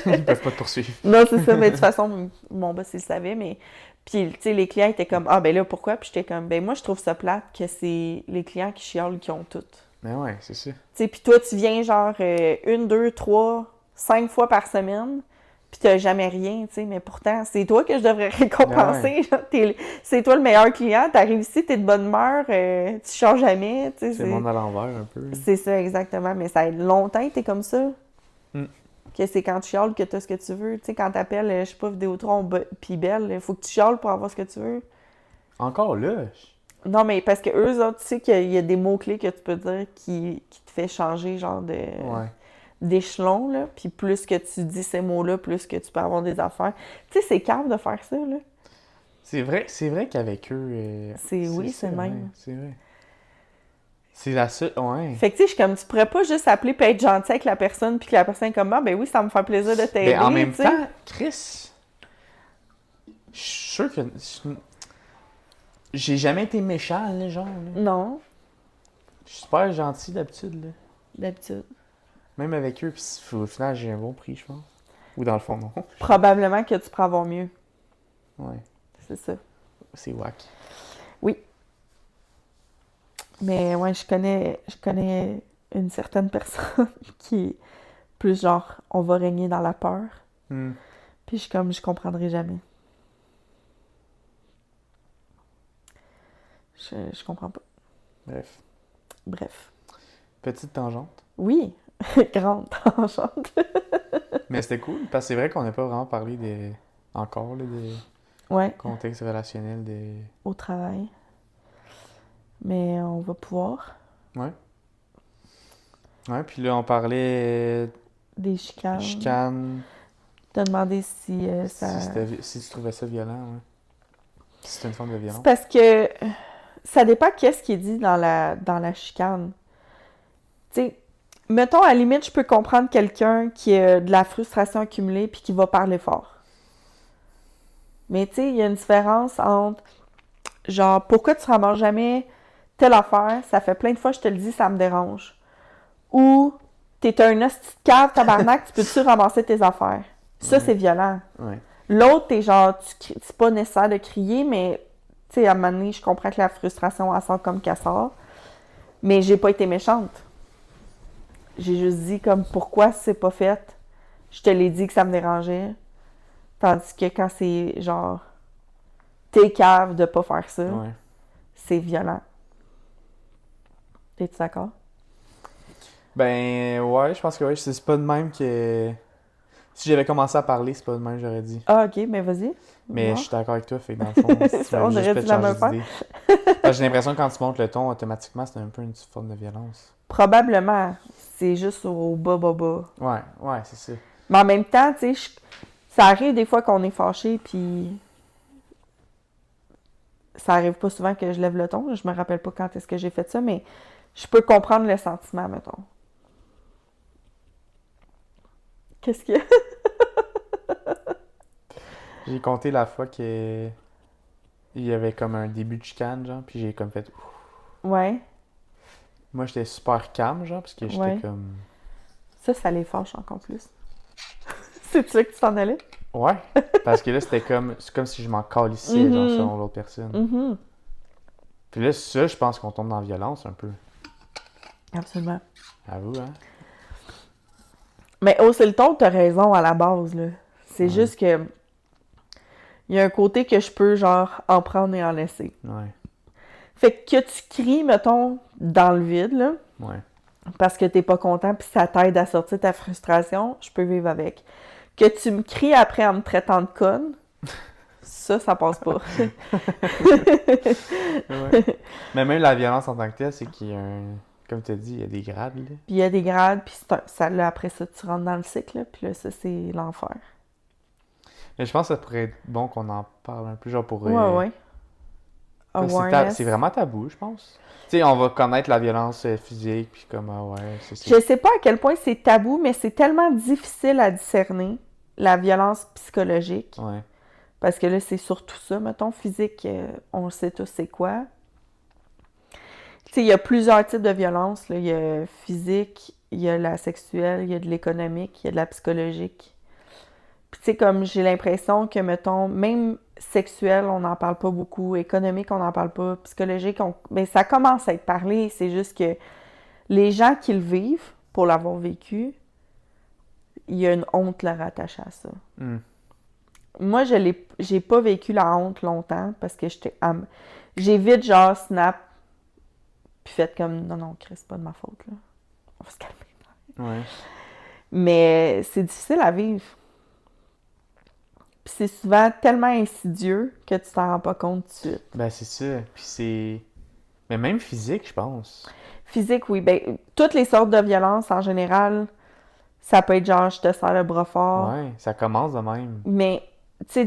Ils peuvent pas te poursuivre. Non, c'est ça. Mais de toute façon, mon boss, il le savait. Mais puis, tu sais, les clients étaient comme, ah, ben là, pourquoi? Puis j'étais comme, ben moi, je trouve ça plate que c'est les clients qui chialent qui ont tout. Ben ouais, c'est ça. Tu sais, puis toi, tu viens genre 1, 2, 3, 5 fois par semaine, puis t'as jamais rien, tu sais. Mais pourtant, c'est toi que je devrais récompenser. Ben ouais. C'est toi le meilleur client. T'arrives ici, t'es de bonne humeur, tu changes jamais. Tu sais, c'est le monde à l'envers un peu. C'est ça, exactement. Mais ça a longtemps été comme ça. Que c'est quand tu chiales que tu as ce que tu veux. Tu sais, quand t'appelles, je sais pas, Vidéotron puis Belle, il faut que tu chiales pour avoir ce que tu veux. Encore là? Non, mais parce que eux autres, tu sais qu'il y a des mots-clés que tu peux dire qui te fait changer, genre, d'échelon, là. Puis plus que tu dis ces mots-là, plus que tu peux avoir des affaires. Tu sais, c'est calme de faire ça, là. C'est vrai qu'avec eux... c'est même. Ouais, c'est vrai. C'est la seule... Ouais. Fait que tu sais, je suis comme, tu pourrais pas juste appeler et être gentil avec la personne, puis que la personne est comme, ah, ben oui, ça me fait plaisir de t'aider. Mais en même temps, Chris, je suis sûr que... J'ai jamais été méchant, les gens. Là. Non. Je suis super gentil d'habitude, là. D'habitude. Même avec eux, puis au final, j'ai un bon prix, je pense. Ou dans le fond, non. Probablement que tu pourras avoir mieux. Ouais. C'est ça. C'est whack. Oui. Mais ouais, je connais une certaine personne qui est plus genre, on va régner dans la peur. Puis je suis comme, je comprendrai jamais. Je comprends pas. Bref. Petite tangente. Oui, grande tangente. Mais c'était cool, parce que c'est vrai qu'on n'a pas vraiment parlé des contextes relationnels au travail. Mais on va pouvoir. Ouais. Ouais, puis là, on parlait... des chicanes. Chicanes. T'as demandé si si tu trouvais ça violent, ouais. Si c'était une forme de violence. C'est parce que ça dépend qu'est-ce qui est dit dans la chicane. Tu sais, mettons, à la limite, je peux comprendre quelqu'un qui a de la frustration accumulée puis qui va parler fort. Mais tu sais, il y a une différence entre genre, pourquoi tu ramasses jamais telle affaire? Ça fait plein de fois que je te le dis, ça me dérange. Ou, t'es un hostie de cave, tabarnak, tu peux-tu ramasser tes affaires? Ça, c'est violent. Ouais. L'autre, t'es genre, c'est pas nécessaire de crier, mais, tu sais, à un moment donné, je comprends que la frustration, elle sort comme qu'elle sort. Mais j'ai pas été méchante. J'ai juste dit, comme, pourquoi c'est pas fait? Je te l'ai dit que ça me dérangeait. Tandis que quand c'est, genre, t'es cave de pas faire ça, Ouais. c'est violent. T'es-tu d'accord? Ben, ouais, je pense que oui. C'est pas de même que. Si j'avais commencé à parler, c'est pas de même, j'aurais dit. Ah, ok, mais vas-y. Mais Voir. je suis d'accord avec toi, fait que dans le fond, si tu On m'avais aurait juste dû fait la même changer faire. d'idée. Parce que j'ai l'impression que quand tu montes le ton, automatiquement, c'est un peu une forme de violence. Probablement, c'est juste au bas. Ouais, c'est ça. Mais en même temps, tu sais, ça arrive des fois qu'on est fâché, puis ça arrive pas souvent que je lève le ton. Je me rappelle pas quand est-ce que j'ai fait ça, mais je peux comprendre le sentiment, mettons. Qu'est-ce qu'il y a? J'ai compté la fois que il y avait comme un début de chicane, genre, puis j'ai comme fait. Ouais, Moi, j'étais super calme, genre, parce que j'étais Ouais. comme. ça les fâche encore plus. C'est ça que tu t'en allais? Ouais, parce que là, c'était comme. C'est comme si je m'en calissais, genre, selon l'autre personne. Mhm. Puis là, ça, je pense qu'on tombe dans la violence un peu. Absolument. Avoue, hein? Mais hausser le ton, t'as raison à la base, là. C'est Ouais. juste que il y a un côté que je peux, genre, en prendre et en laisser. Ouais, Fait que tu cries, mettons, dans le vide, là, ouais. parce que t'es pas content, puis ça t'aide à sortir ta frustration, je peux vivre avec. Que tu me cries après en me traitant de conne, ça passe pas. Ouais. Mais même la violence en tant que telle, c'est qu'il y a un. Comme tu as dit, il y a des grades, là. Puis il y a des grades, puis ça, là, après ça, tu rentres dans le cycle, là, puis là, ça, c'est l'enfer. Mais je pense que ça pourrait être bon qu'on en parle un peu, genre pour. Ouais. Parce que Awareness. c'est vraiment tabou, je pense. Tu sais, on va connaître la violence physique, puis comme, ah ouais, c'est. Je sais pas à quel point c'est tabou, mais c'est tellement difficile à discerner, la violence psychologique. Ouais. Parce que là, c'est surtout ça, mettons, physique, on le sait tous c'est quoi. Tu sais, il y a plusieurs types de violence, là. Il y a physique, il y a la sexuelle, il y a de l'économique, il y a de la psychologique. Puis tu sais, comme j'ai l'impression que, mettons, même sexuelle, on n'en parle pas beaucoup, économique, on n'en parle pas, psychologique, mais ça commence à être parlé, c'est juste que les gens qui le vivent, pour l'avoir vécu, il y a une honte là rattachée à ça. Hmm. Moi, j'ai pas vécu la honte longtemps parce que j'ai vite genre snap puis fait comme non, Chris, c'est pas de ma faute là. On va se calmer. Ouais. Mais c'est difficile à vivre. Puis c'est souvent tellement insidieux que tu t'en rends pas compte tout de suite. Ben, c'est ça. Puis c'est. Mais même physique, je pense. Physique, oui. Ben, toutes les sortes de violences en général, ça peut être genre je te serre le bras fort. Ouais, ça commence de même. Mais, tu sais,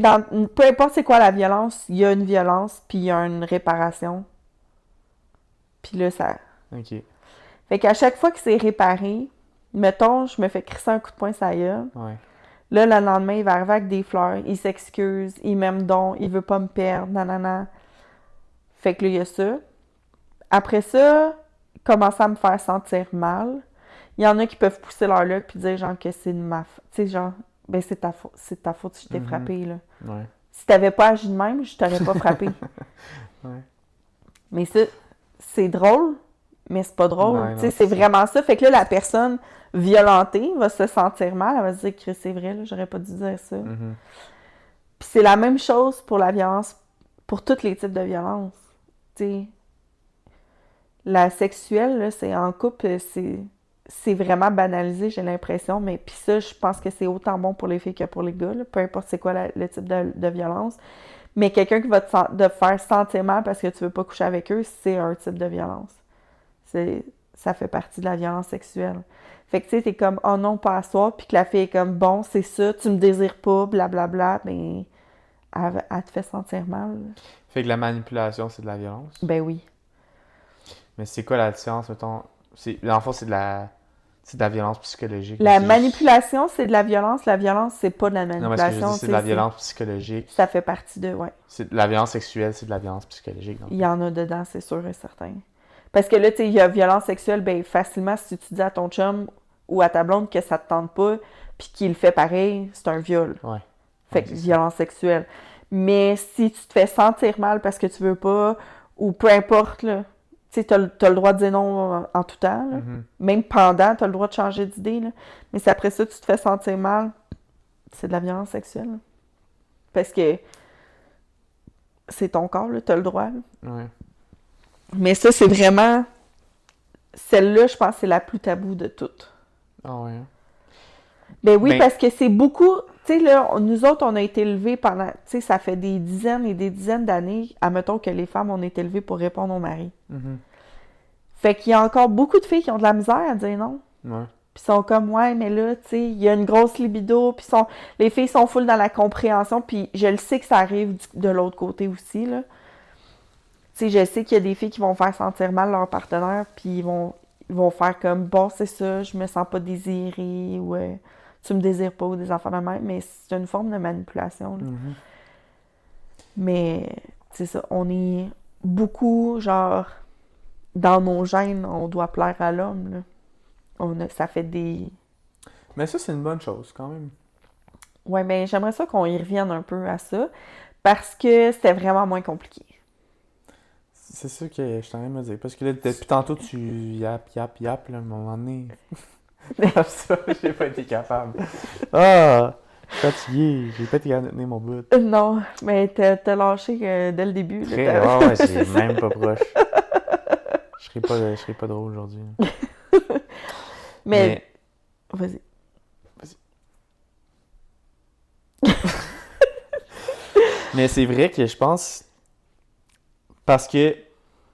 peu importe c'est quoi la violence, il y a une violence puis il y a une réparation. Puis là, ça. Ok. Fait qu'à chaque fois que c'est réparé, mettons, je me fais crisser un coup de poing sur la gueule. Ouais. Là, le lendemain, il va arriver avec des fleurs, il s'excuse, il m'aime donc, il veut pas me perdre, nanana. Fait que là, il y a ça. Après ça, il commence à me faire sentir mal. Il y en a qui peuvent pousser leur luck puis dire genre que c'est de ma faute. Tu sais, genre, ben c'est ta faute si je t'ai frappé, là. Ouais. Si t'avais pas agi de même, je t'aurais pas frappé. Ouais. Mais ça, c'est drôle, mais c'est pas drôle. Ouais, non, Tu sais, c'est c'est vraiment ça. Fait que là, la personne violentée va se sentir mal. Elle va se dire que c'est vrai, là, j'aurais pas dû dire ça. Mhm. Puis c'est la même chose pour la violence, pour tous les types de violence. Tu sais, la sexuelle, là, c'est en couple, c'est vraiment banalisé, j'ai l'impression. Mais puis ça, je pense que c'est autant bon pour les filles que pour les gars, là, peu importe c'est quoi le type de violence. Mais quelqu'un qui va te faire sentir mal parce que tu veux pas coucher avec eux, c'est un type de violence. Ça fait partie de la violence sexuelle. Fait que tu sais, t'es comme, oh non, pas à soir, puis que la fille est comme, bon, c'est ça, tu me désires pas, blablabla, mais elle te fait sentir mal. Fait que la manipulation, c'est de la violence. Ben oui. Mais c'est quoi la différence, mettons? Dans le fond, c'est de la. C'est de la violence psychologique. La manipulation, c'est de la violence. La violence, c'est pas de la Non, mais ce que je manipulation. dis, c'est de la violence psychologique. Ça fait partie de, ouais. La violence sexuelle, c'est de la violence psychologique. Donc. Il y en a dedans, c'est sûr et certain. Parce que là, tu sais, il y a violence sexuelle, ben facilement, si tu dis à ton chum ou à ta blonde que ça te tente pas, puis qu'il le fait pareil, c'est un viol. Ouais. Fait que violence sexuelle. Mais si tu te fais sentir mal parce que tu veux pas, ou peu importe, là, tu sais, t'as le droit de dire non en tout temps, là. Mm-hmm. Même pendant, t'as le droit de changer d'idée, là. Mais si après ça, tu te fais sentir mal, c'est de la violence sexuelle. Là. Parce que c'est ton corps, là, t'as le droit. Là. Ouais. Mais ça, c'est vraiment... Celle-là, je pense, c'est la plus taboue de toutes. Ah ouais. Ben oui, parce que c'est beaucoup... Tu sais, là, nous autres, on a été élevés pendant... Tu sais, ça fait des dizaines et des dizaines d'années, admettons que les femmes, on est élevées pour répondre au mari. Mm-hmm. Fait qu'il y a encore beaucoup de filles qui ont de la misère à dire non. Ouais. Puis sont comme, ouais, mais là, tu sais, il y a une grosse libido, puis les filles sont full dans la compréhension, puis je le sais que ça arrive de l'autre côté aussi, là. Tu sais, je sais qu'il y a des filles qui vont faire sentir mal leur partenaire, puis ils vont faire comme, bon, c'est ça, je me sens pas désirée, ou tu me désires pas, ou des enfants de même, mais c'est une forme de manipulation, là. Mm-hmm. Mais, c'est ça, on est beaucoup, genre, dans nos gènes, on doit plaire à l'homme, là. Ça fait des... Mais ça, c'est une bonne chose, quand même. Ouais, mais j'aimerais ça qu'on y revienne un peu à ça, parce que c'était vraiment moins compliqué. C'est ça que je t'en ai me dire. Parce que là, depuis tantôt, tu yap, là, à un moment donné. Ça, j'ai pas été capable. Ah! Je suis fatigué, j'ai pas été capable de tenir mon bout. Non, mais t'as lâché dès le début. Là, ouais, c'est même pas proche. Je serais pas drôle aujourd'hui. Mais... Vas-y. Mais c'est vrai que je pense... Parce que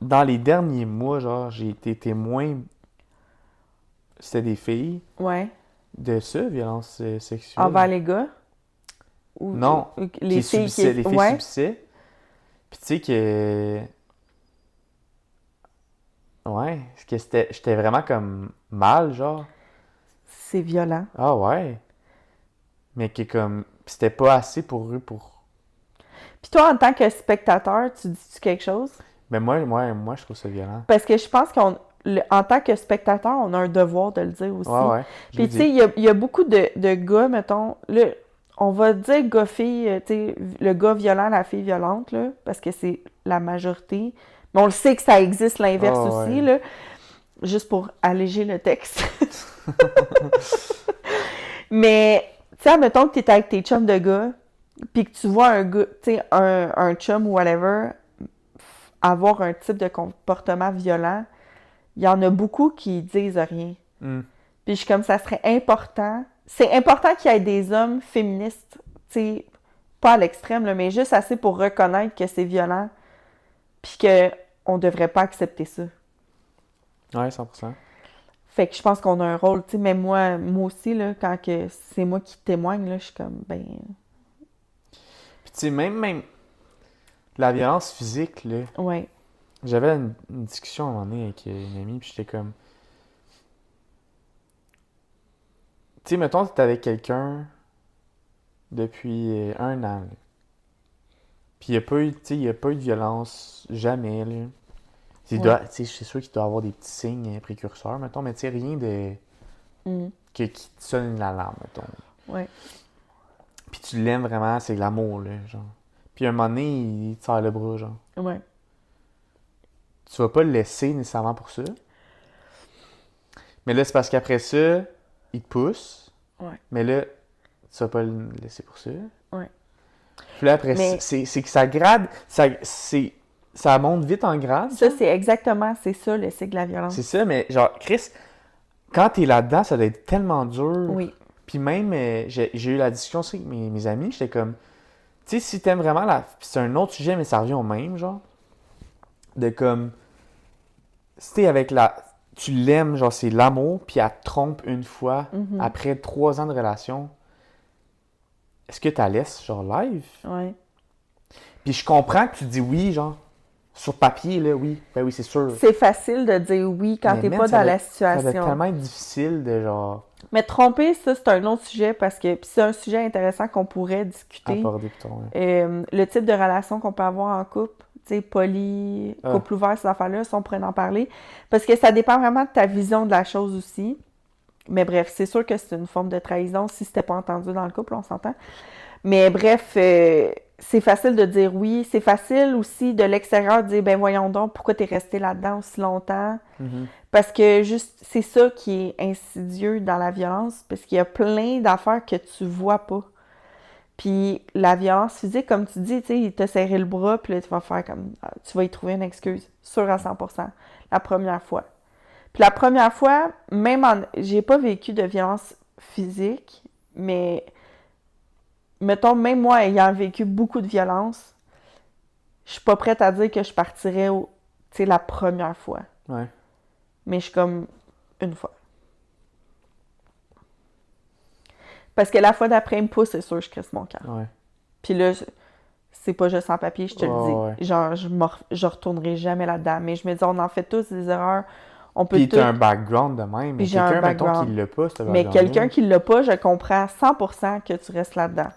dans les derniers mois, genre, j'ai été témoin... C'était des filles. Ouais. De ça, violence sexuelle. Envers les gars? Ou, non, les filles les filles subissaient. Puis tu sais que... Ouais, que j'étais vraiment comme mal, genre. C'est violent. Ah ouais. Mais que comme... C'était pas assez pour eux pour... Puis toi, en tant que spectateur, tu dis-tu quelque chose? Mais moi, je trouve ça violent. Parce que je pense en tant que spectateur, on a un devoir de le dire aussi. Ouais. Puis tu sais, il y a beaucoup de gars, mettons, là, on va dire gars-fille, tu sais, le gars violent, la fille violente, là, parce que c'est la majorité. Mais on le sait que ça existe l'inverse aussi, là, juste pour alléger le texte. Mais, tu sais, mettons que tu es avec tes chums de gars, puis que tu vois un gars, tu sais, un chum ou whatever, avoir un type de comportement violent, il y en a beaucoup qui disent rien. Mm. Puis je suis comme, ça serait important. C'est important qu'il y ait des hommes féministes, tu sais, pas à l'extrême, là, mais juste assez pour reconnaître que c'est violent, puis qu'on devrait pas accepter ça. Ouais, 100%. Fait que je pense qu'on a un rôle, tu sais, même moi aussi, là, quand que c'est moi qui témoigne, là, je suis comme, ben... Puis tu sais, même la violence physique, là... Ouais. J'avais une discussion à un moment donné avec une amie, puis j'étais comme... Tu sais, mettons que t'es avec quelqu'un depuis un an, là. Puis il n'y a pas eu de violence, jamais, là. C'est sûr qu'il doit y avoir des petits signes précurseurs, mettons, mais tu sais, rien de... qui te sonne l'alarme, mettons. Ouais. Puis tu l'aimes vraiment, c'est de l'amour, là, genre. Puis un moment donné, il te serre le bras, genre. Ouais. Tu vas pas le laisser nécessairement pour ça. Mais là, c'est parce qu'après ça, il te pousse. Ouais. Mais là, tu vas pas le laisser pour ça. Ouais. Puis là, après, c'est que ça grade, ça monte vite en grade. Ça, c'est exactement, c'est ça, le cycle de la violence. C'est ça, mais genre, Chris, quand t'es là-dedans, ça doit être tellement dur. Oui. Puis même, j'ai eu la discussion aussi avec mes amis, j'étais comme, tu sais, si t'aimes vraiment c'est un autre sujet, mais ça revient au même, genre, de comme, si t'es avec tu l'aimes, genre, c'est l'amour, puis elle te trompe une fois, après 3 ans de relation, est-ce que tu la laisses, genre, live? Ouais. Puis je comprends que tu dis oui, genre, Sur papier, là, oui. Ben oui, c'est sûr. C'est facile de dire oui quand t'es pas dans la Ça doit situation. tellement être difficile de genre Mais tromper, ça, c'est un autre sujet parce que puis c'est un sujet intéressant qu'on pourrait discuter. aborder plus tard. Le type de relation qu'on peut avoir en couple, tu sais, poly, couple ouvert, ces affaires-là, si on pourrait en parler. Parce que ça dépend vraiment de ta vision de la chose aussi. Mais bref, c'est sûr que c'est une forme de trahison si c'était pas entendu dans le couple, on s'entend. Mais bref, c'est facile de dire oui. C'est facile aussi de l'extérieur de dire, ben voyons donc, pourquoi t'es resté là-dedans aussi longtemps? Parce que juste, c'est ça qui est insidieux dans la violence, parce qu'il y a plein d'affaires que tu vois pas. Puis la violence physique, comme tu dis, tu sais, il t'a serré le bras, puis là, tu vas faire comme, tu vas y trouver une excuse, sûre à 100%, la première fois. Puis la première fois, j'ai pas vécu de violence physique, mais mettons, même moi, ayant vécu beaucoup de violence, je suis pas prête à dire que je partirais, tu sais, la première fois. Ouais. Mais je suis comme, une fois. Parce que la fois d'après, il me pousse, c'est sûr, je crisse mon cœur. Ouais. Puis là, c'est pas juste en papier, je te le dis. Ouais. Genre, je retournerai jamais là-dedans. Mais je me dis, on en fait tous des erreurs. On peut Puis tout... t'as un background de même. Mais quelqu'un, mettons, qui l'a pas, ce Mais quelqu'un qui l'a pas, je comprends 100% que tu restes là-dedans.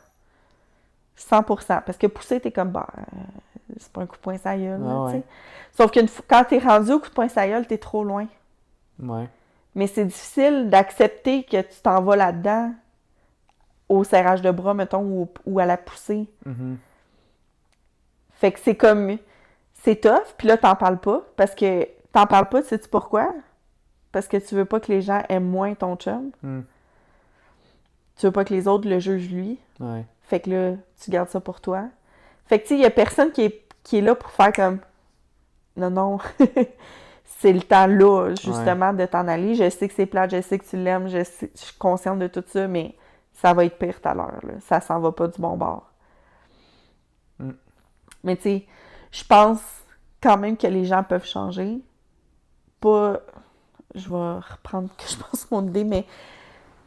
100%. Parce que pousser, t'es comme, bah, c'est pas un coup de poing sa gueule, tu sais. Sauf que quand t'es rendu au coup de poing sa gueule, t'es trop loin. Ouais. Mais c'est difficile d'accepter que tu t'en vas là-dedans au serrage de bras, mettons, ou à la poussée. Fait que c'est comme... C'est tough, puis là, t'en parles pas. Parce que t'en parles pas, sais-tu pourquoi? Parce que tu veux pas que les gens aiment moins ton chum. Tu veux pas que les autres le jugent lui. Ouais. Fait que là, tu gardes ça pour toi. Fait que, tu sais, il y a personne qui est là pour faire comme... Non, c'est le temps là, justement, de t'en aller. Je sais que c'est plate, je sais que tu l'aimes, je suis consciente de tout ça, mais ça va être pire tout à l'heure, là. Ça s'en va pas du bon bord. Mais tu sais, je pense quand même que les gens peuvent changer. Pas... Je vais reprendre que je pense mon idée, mais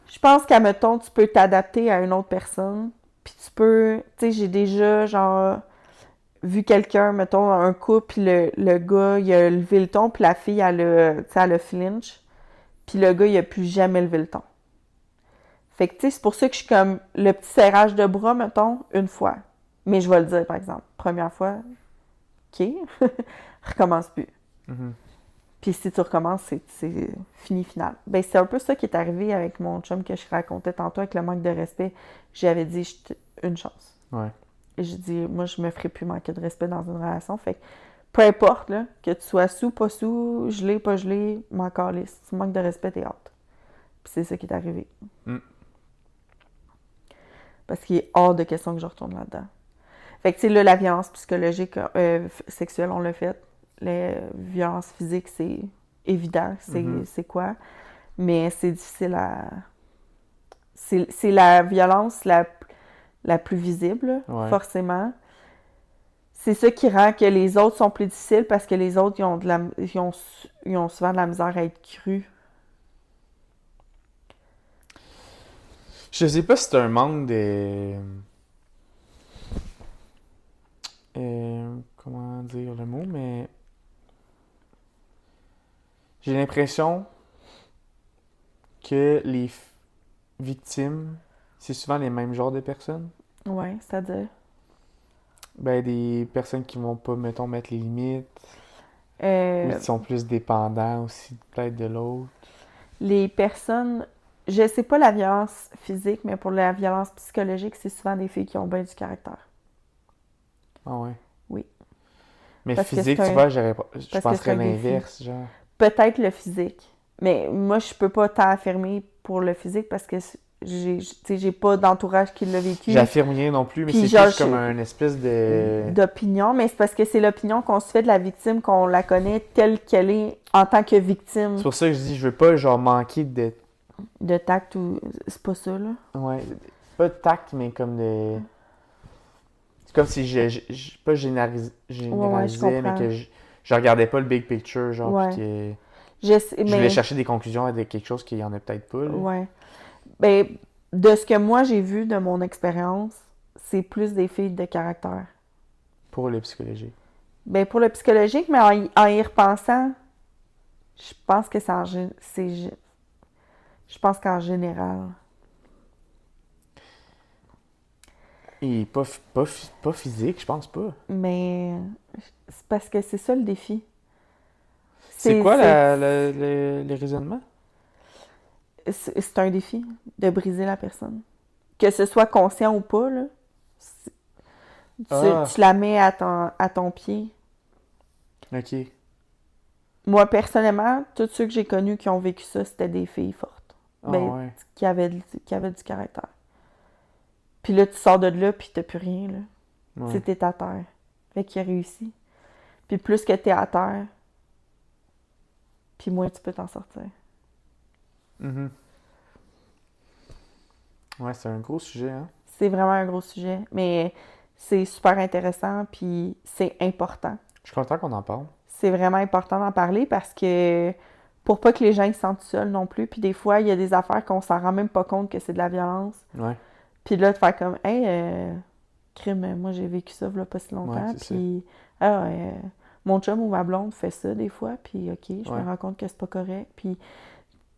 je pense qu'à mettons, tu peux t'adapter à une autre personne. Puis tu peux... Tu sais, j'ai déjà, genre, vu quelqu'un, mettons, un couple, puis le gars, il a levé le ton, puis la fille, elle a flinch. Puis le gars, il a plus jamais levé le ton. Fait que, tu sais, c'est pour ça que je suis comme le petit serrage de bras, mettons, une fois. Mais je vais le dire, par exemple. Première fois, OK, recommence plus. Puis si tu recommences, c'est fini, final. Ben, c'est un peu ça qui est arrivé avec mon chum que je racontais tantôt avec le manque de respect. J'avais dit une chance. Ouais. Et j'ai dit, moi, je me ferai plus manquer de respect dans une relation. Fait que, peu importe, là, que tu sois sous, pas sous, gelé, pas gelé, m'en calisse. Si tu manques de respect, t'es hâte. Puis c'est ça qui est arrivé. Parce qu'il est hors de question que je retourne là-dedans. Fait que, tu sais, là, la violence psychologique, sexuelle, on l'a fait. La violence physique, c'est évident, c'est quoi. Mais c'est difficile à... C'est la violence la plus visible, forcément. C'est ça qui rend que les autres sont plus difficiles parce que les autres, ils ont souvent de la misère à être crus. Je sais pas si c'est un manque de... comment dire le mot, mais... J'ai l'impression que les victimes, c'est souvent les mêmes genres de personnes. Ouais, c'est-à-dire? Ben, des personnes qui vont pas, mettons, mettre les limites. Ou qui sont plus dépendants aussi, peut-être, de l'autre. Les personnes... Je sais pas la violence physique, mais pour la violence psychologique, c'est souvent des filles qui ont bien du caractère. Ah ouais? Oui. Mais parce physique, tu vois, je penserais l'inverse, genre. Peut-être le physique. Mais moi, je peux pas t'affirmer pour le physique parce que j'ai pas d'entourage qui l'a vécu. J'affirme rien non plus, mais c'est plus comme une espèce de... d'opinion, mais c'est parce que c'est l'opinion qu'on se fait de la victime, qu'on la connaît telle qu'elle est en tant que victime. C'est pour ça que je dis, je veux pas, genre, manquer de tact ou... C'est pas ça, là? Ouais. Pas de tact, mais comme de... C'est comme si je pas généralisais, mais que je regardais pas le big picture, genre, puis que... Je voulais chercher des conclusions avec quelque chose qu'il y en a peut-être pas, là. Ouais. Ben, de ce que moi j'ai vu de mon expérience, c'est plus des filles de caractère. Pour le psychologique. Ben, pour le psychologique, mais en y repensant, je pense que je pense qu'en général. Et pas physique, je pense pas. Mais c'est parce que c'est ça le défi. C'est quoi le raisonnement? C'est un défi de briser la personne. Que ce soit conscient ou pas, là, tu la mets à ton pied. OK. Moi, personnellement, tous ceux que j'ai connus qui ont vécu ça, c'était des filles fortes. Ouais. Qui avaient du caractère. Puis là, tu sors de là, puis t'as plus rien, là. Ouais. Tu t'es à terre. Fait qu'il a réussi. Puis plus que t'es à terre, puis moins tu peux t'en sortir. Mm-hmm. Ouais, c'est un gros sujet, hein? C'est vraiment un gros sujet, mais c'est super intéressant, puis c'est important. Je suis content qu'on en parle. C'est vraiment important d'en parler parce que pour pas que les gens ils se sentent seuls non plus. Puis des fois, il y a des affaires qu'on s'en rend même pas compte que c'est de la violence. Ouais. Puis là, de faire comme, hey, crime, moi j'ai vécu ça il y a pas si longtemps. Ouais, puis, mon chum ou ma blonde fait ça des fois. Puis, OK, je me rends compte que c'est pas correct. Puis, tu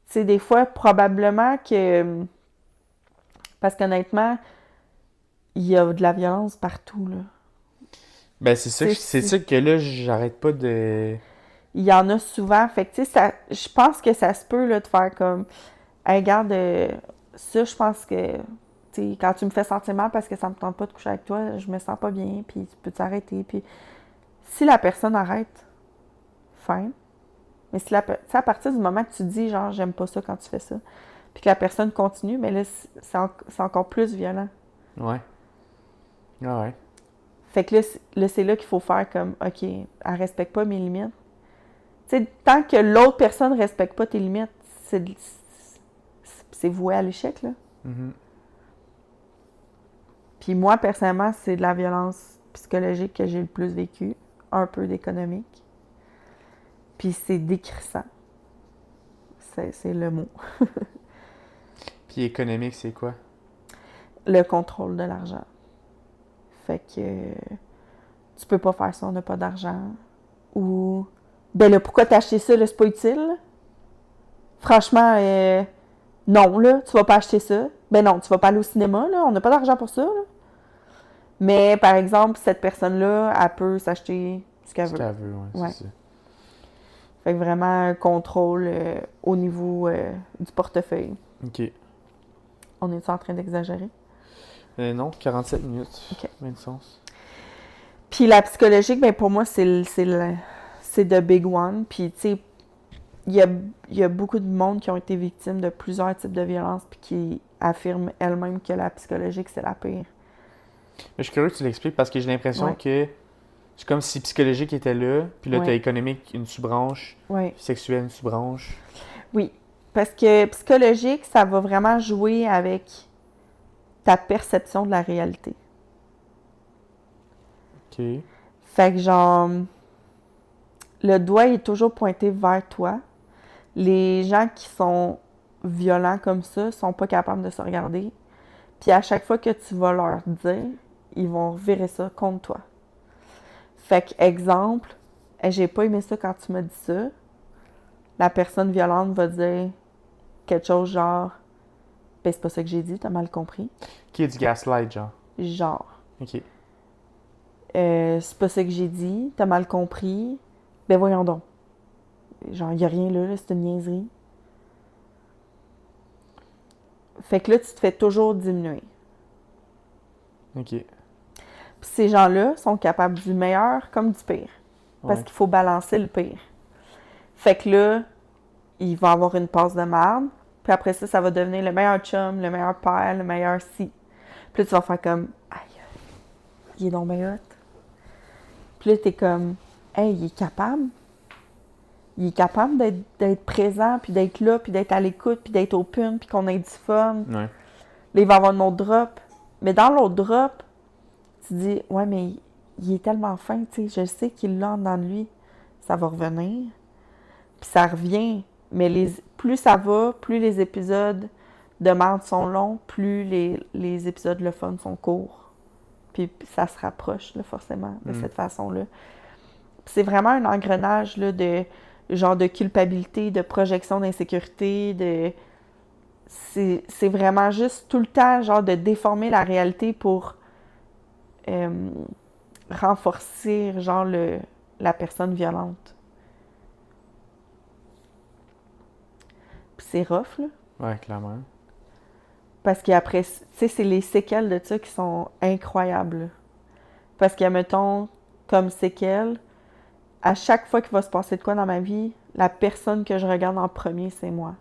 sais, des fois, probablement que. Parce qu'honnêtement, il y a de la violence partout, là. Ben, c'est ça que là, j'arrête pas de. Il y en a souvent. Fait que, tu sais, je pense que ça se peut, là, de faire comme, hey, regarde, ça, je pense que, tu sais, quand tu me fais sentir mal parce que ça me tente pas de coucher avec toi, je me sens pas bien, puis tu peux t'arrêter. Puis, si la personne arrête, fine. Mais si à partir du moment que tu dis, genre, j'aime pas ça quand tu fais ça, puis que la personne continue, mais là, c'est encore plus violent. Ouais. Ah ouais. Fait que là c'est là qu'il faut faire comme, OK, elle respecte pas mes limites. Tu sais, tant que l'autre personne ne respecte pas tes limites, c'est voué à l'échec, là. Mm-hmm. Puis moi, personnellement, c'est de la violence psychologique que j'ai le plus vécu, un peu d'économique. Puis c'est décrissant. C'est le mot. Puis économique, c'est quoi? Le contrôle de l'argent. Fait que tu peux pas faire ça, on n'a pas d'argent. Ou, ben là, pourquoi t'as acheté ça, là, c'est pas utile? Franchement, non, là, tu vas pas acheter ça. Ben non, tu vas pas aller au cinéma, là, on n'a pas d'argent pour ça, là. Mais, par exemple, cette personne-là, elle peut s'acheter ce qu'elle veut. Ce qu'elle veut, ouais. C'est ça. Fait que vraiment un contrôle au niveau du portefeuille. OK. On est en train d'exagérer? Non, 47 minutes. OK. Même sens. Puis la psychologique, ben pour moi, c'est the big one. Puis, tu sais, il y a beaucoup de monde qui ont été victimes de plusieurs types de violences puis qui affirment elles-mêmes que la psychologique, c'est la pire. Mais je suis curieux que tu l'expliques parce que j'ai l'impression que c'est comme si psychologique était là, puis là, tu as économique une sous-branche, sexuelle une sous-branche. Oui, parce que psychologique, ça va vraiment jouer avec ta perception de la réalité. OK. Fait que genre, le doigt est toujours pointé vers toi. Les gens qui sont violents comme ça sont pas capables de se regarder. Puis à chaque fois que tu vas leur dire, ils vont revirer ça contre toi. Fait que, exemple, j'ai pas aimé ça quand tu m'as dit ça. La personne violente va dire quelque chose genre, ben c'est pas ça que j'ai dit, t'as mal compris. Qui est du gaslight, genre? Genre. OK. C'est pas ça que j'ai dit, t'as mal compris. Ben voyons donc. Genre, y a rien là, c'est une niaiserie. Fait que là, tu te fais toujours diminuer. OK. Puis ces gens-là sont capables du meilleur comme du pire. Parce qu'il faut balancer le pire. Fait que là, il va avoir une passe de marde. Puis après ça, ça va devenir le meilleur chum, le meilleur père, le meilleur si. Puis là, tu vas faire comme, aïe, il est donc bien hot. Puis là, t'es comme, hey, il est capable. Il est capable d'être présent, puis d'être là, puis d'être à l'écoute, puis d'être open, puis qu'on ait du fun. Ouais. Là, il va avoir une autre drop. Mais dans l'autre drop, tu dis, ouais, mais il est tellement fin, tu sais, je sais qu'il l'a dans lui. Ça va revenir. Puis ça revient. Mais plus ça va, plus les épisodes de merde sont longs, plus les épisodes le fun sont courts. Puis ça se rapproche, là, forcément, de cette façon-là. c'est vraiment un engrenage là, de genre de culpabilité, de projection d'insécurité, c'est vraiment juste tout le temps genre de déformer la réalité pour renforcer genre la personne violente. Puis c'est rough, là. Ouais, clairement. Parce qu'après, tu sais, c'est les séquelles de ça qui sont incroyables, là. Parce que, mettons, comme séquelles, à chaque fois qu'il va se passer de quoi dans ma vie, la personne que je regarde en premier, c'est moi.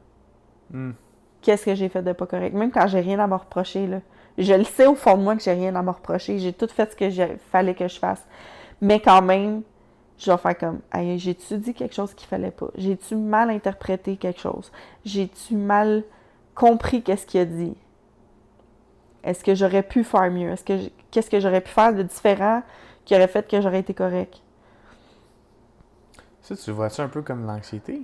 Mm. Qu'est-ce que j'ai fait de pas correct? Même quand j'ai rien à me reprocher, là. Je le sais au fond de moi que j'ai rien à me reprocher. J'ai tout fait ce que fallait que je fasse. Mais quand même, je vais faire comme, hey, j'ai-tu dit quelque chose qu'il fallait pas? J'ai-tu mal interprété quelque chose? J'ai-tu mal compris qu'est-ce qu'il a dit? Est-ce que j'aurais pu faire mieux? Qu'est-ce que j'aurais pu faire de différent qui aurait fait que j'aurais été correct? Ça, tu vois-tu un peu comme l'anxiété?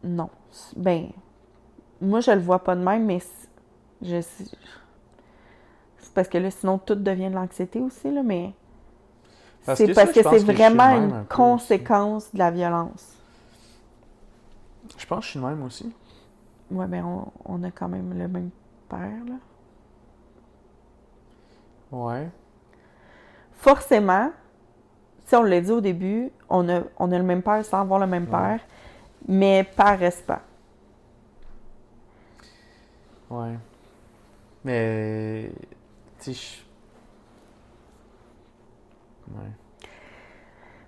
Non. Ben, moi, je le vois pas de même, mais c'est parce que là, sinon, tout devient de l'anxiété aussi, là, mais c'est parce que c'est vraiment une conséquence de la violence. Je pense que je suis le même aussi. Ouais, ben, on a quand même le même père, là. Ouais. Forcément, si on l'a dit au début, on a le même père sans avoir le même père, mais par respect. Ouais. Mais, tu sais, ouais.